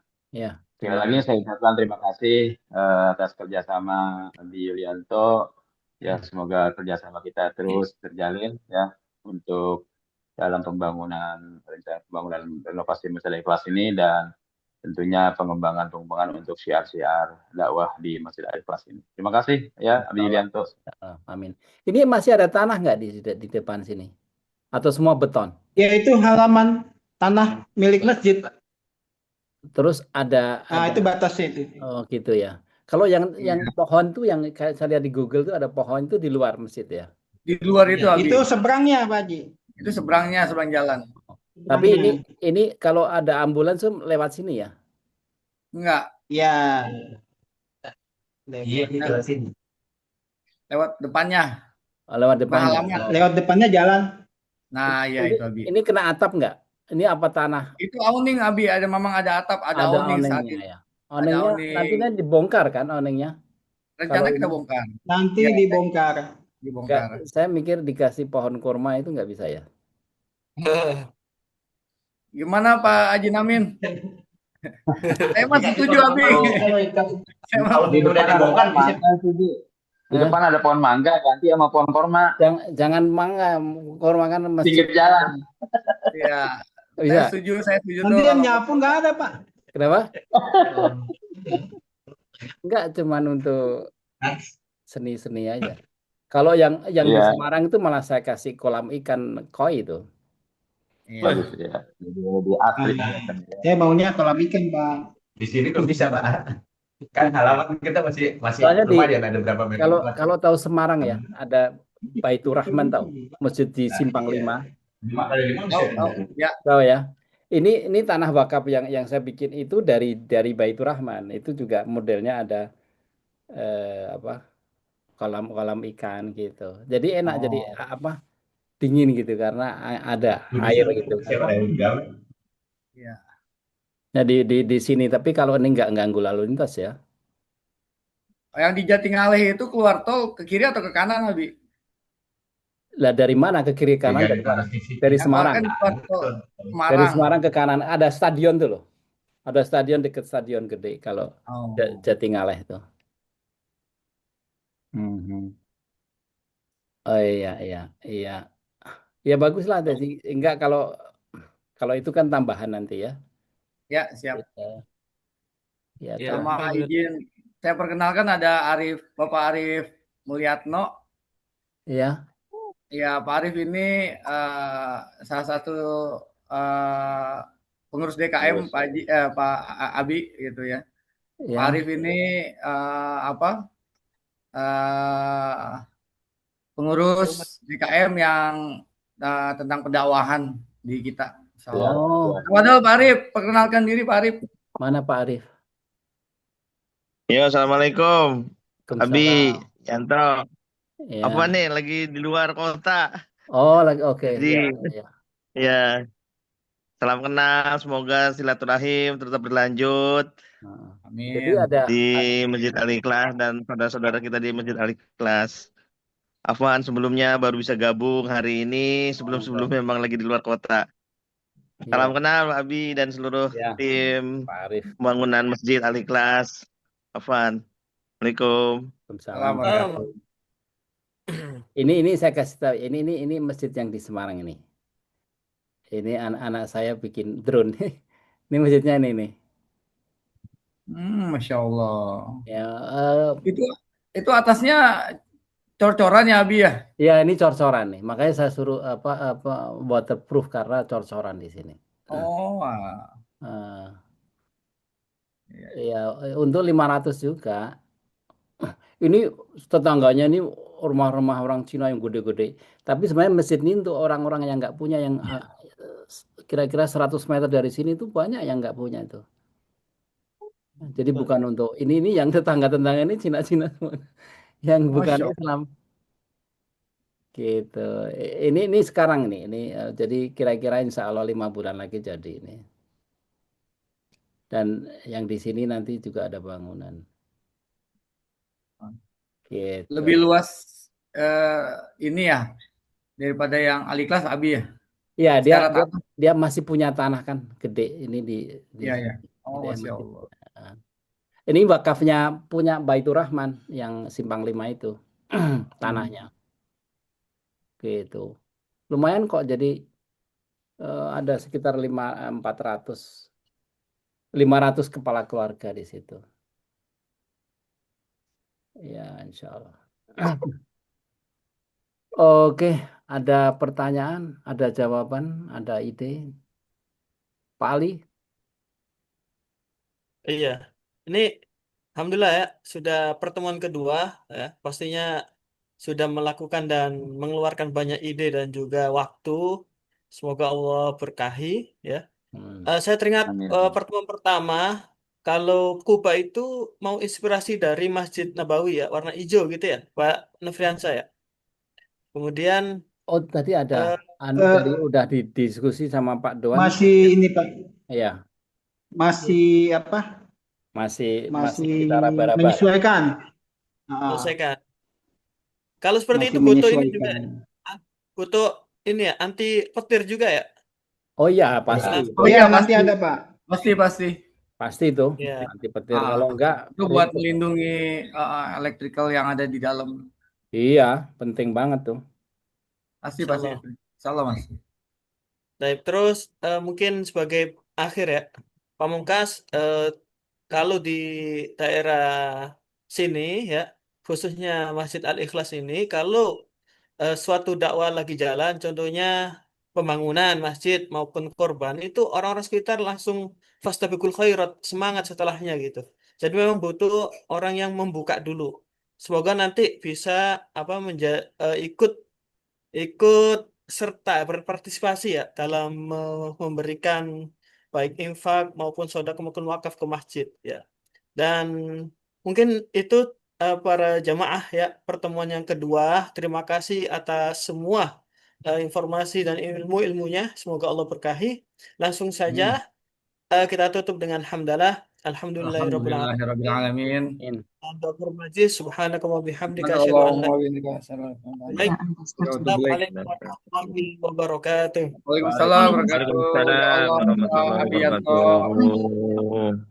sekali lagi saya ucapkan terima kasih atas kerjasama Adi Yulianto. Ya semoga kerjasama kita terus terjalin ya untuk dalam pembangunan renovasi Masjid Al-Ikhlas ini dan tentunya pengembangan untuk syiar-syiar dakwah di Masjid Al-Ikhlas ini. Terima kasih ya Abi Yulianto. Amin. Ini masih ada tanah nggak di depan sini? Atau semua beton? Ya itu halaman tanah milik masjid. Terus ada itu batasnya itu. Oh gitu ya. Kalau yang pohon tuh yang saya lihat di Google tuh ada pohon itu di luar masjid ya? Di luar itu Abi. Itu seberangnya Pak Haji. Itu seberangnya, seberang jalan. Tapi ini kalau ada ambulans lewat sini ya? Enggak. Ya. Lewat sini. Lewat depannya. Lewat depannya. Lewat depannya jalan. Nah, ya itu Abi. Ini kena atap nggak? Ini apa tanah? Itu awning Abi, memang ada atap, ada awning saat ini. Ya. Awningnya nantinya dibongkar kan awningnya? Rencana kita bongkar. Nanti dibongkar. Saya mikir dikasih pohon kurma itu nggak bisa ya? Gimana Pak Haji Namin? Saya masih setuju Abi. Kalau di udah dibongkar bisa. Di depan ada pohon mangga, ganti sama pohon kurma. Jangan mangga, kurma kan masih pinggir jalan. Iya. Bisa. Saya setuju. Nanti yang nyapu nggak ada Pak. Kenapa? Enggak, cuman untuk seni-seni aja. Kalau yang di Semarang itu malah saya kasih kolam ikan koi itu. Bagus ya. Lebih asli. Saya maunya kolam ikan Pak. Di sini kok bisa Pak. Kan halaman kita masih lumayan ada berapa meter. Kalau tahu Semarang ya, ada Baitur Rahman tahu, masjid di Simpang 5. Ya, Tahu ya. Ini tanah wakaf yang saya bikin itu dari Baitur Rahman. Itu juga modelnya ada apa kolam-kolam ikan gitu. Jadi enak jadi oh, apa dingin gitu karena ada air gitu kan. ya. Nah di sini tapi kalau ini nggak ganggu lalu lintas ya. Yang di Jatingaleh itu keluar tol ke kiri atau ke kanan, Abi? Lah dari mana ke kiri kanan dari mana? Dari Yang keluar Semarang. kan keluar tol Dari Semarang. Semarang ke kanan ada stadion tuh loh. Ada stadion dekat stadion gede kalau Oh, Jatingaleh itu. Mhm. Oh iya iya iya. Ya bagus lah jadi enggak kalau itu kan tambahan nanti ya. ya siap. Ya, ya Ya, terus Sama izin saya perkenalkan ada Bapak Arif Mulyatno. ya Ya, Pak Arif ini salah satu eh, pengurus DKM Pak Abi gitu ya. Pak ya Arif ini apa eh, pengurus DKM yang tentang pendakwahan di kita. Insyaallah. oh Waduh, Pak Arif, perkenalkan diri Pak Arif. mana Pak Arif? Yo, assalamualaikum. Abi, Waalaikumsalam. Yanto. Apa Ya. nih? Lagi di luar kota. Oh lagi oke Jadi, ya ya. ya, salam kenal. Semoga silaturahim tetap berlanjut Nah, jadi Amin. ada di Masjid Al-Ikhlas dan saudara-saudara kita di Masjid Al-Ikhlas. Afwan, sebelumnya baru bisa gabung hari ini. Sebelum-sebelumnya memang lagi di luar kota. Salam ya kenal, Abi dan seluruh ya tim Pak Arif. pembangunan Masjid Al-Ikhlas. Afwan. Assalamualaikum. Waalaikumsalam. Assalamualaikum. Ini saya kasih tahu ini masjid yang di Semarang ini. Ini anak-anak saya bikin drone. Ini masjidnya ini nih. Masya Allah. Ya, Itu atasnya cor-coran ya Abi ya? ya ini cor-coran nih. Makanya saya suruh apa waterproof karena cor-coran di sini. Oh, Eh, iya. ya untuk 500 juga. Ini tetangganya ini rumah-rumah orang Cina yang gede-gede. Tapi sebenarnya masjid ini untuk orang-orang yang nggak punya yang kira-kira 100 meter dari sini tuh banyak yang nggak punya itu. Jadi bukan untuk ini yang tetangga-tetangga ini Cina-Cina semua. Yang bukan Masya Allah. Islam gitu. Ini sekarang nih ini jadi kira-kira insya Allah 5 bulan lagi jadi ini. Dan yang di sini nanti juga ada bangunan. Gitu. Lebih luas ini ya daripada yang Al-Ikhlas Abi ya? Ya Secara tanah. dia masih punya tanah kan gede ini di Iya ya. Oh, dia Masya masih Allah. ini wakafnya punya Baitur Rahman yang Simpang 5 itu tanahnya gitu. Lumayan kok jadi ada sekitar 500 kepala keluarga di situ. Ya, insya Allah. Oke, ada pertanyaan, ada jawaban, ada ide? Pak Ali? Iya. Ini alhamdulillah ya sudah pertemuan kedua ya. Pastinya sudah melakukan dan mengeluarkan banyak ide dan juga waktu. Semoga Allah berkahi ya. Saya teringat Amin. pertemuan pertama kalau Kuba itu mau inspirasi dari Masjid Nabawi ya, warna hijau gitu ya, Pak Nofriansah ya. Kemudian Oh, tadi ada tadi udah didiskusi sama Pak Doan. Masih ini Pak, Iya, masih apa? masih Masih kita raba-raba. menyesuaikan. selesaikan. Kalau seperti Masih itu foto ini juga menyesuaikan. foto ini ya anti petir juga ya. Oh iya, pasti. Oh iya, nanti ada Pak. Pasti. Pasti itu Iya. anti petir. Kalau enggak, Itu buat melindungi electrical yang ada di dalam. iya, penting banget tuh. Pasti. Insyaallah. Insyaallah Mas. Baik, terus mungkin sebagai akhir ya, Pamungkas, kalau di daerah sini ya, khususnya Masjid Al-Ikhlas ini, kalau suatu dakwah lagi jalan, contohnya pembangunan masjid maupun korban, itu orang-orang sekitar langsung fastabiqul khairat, semangat setelahnya gitu. Jadi memang butuh orang yang membuka dulu. Semoga nanti bisa ikut ikut serta berpartisipasi ya dalam memberikan baik infak maupun sedekah maupun wakaf ke masjid ya. Dan mungkin itu para jamaah ya, pertemuan yang kedua. Terima kasih atas semua informasi dan ilmu-ilmunya. Semoga Allah berkahi. Langsung saja kita tutup dengan hamdalah. Alhamdulillahirabbil alamin. Alhamdulillahirrahmanirrahim. Allahumma majid subhanaka wa bihamdika asyhadu an la Allahumma ilaha bihamdika. illa Ya, anta Ustaz. Assalamualaikum warahmatullahi wabarakatuh. Waalaikumsalam warahmatullahi wabarakatuh. Ya Waalaikumsalam Allah, Pak warahmatullahi Adianto. wabarakatuh.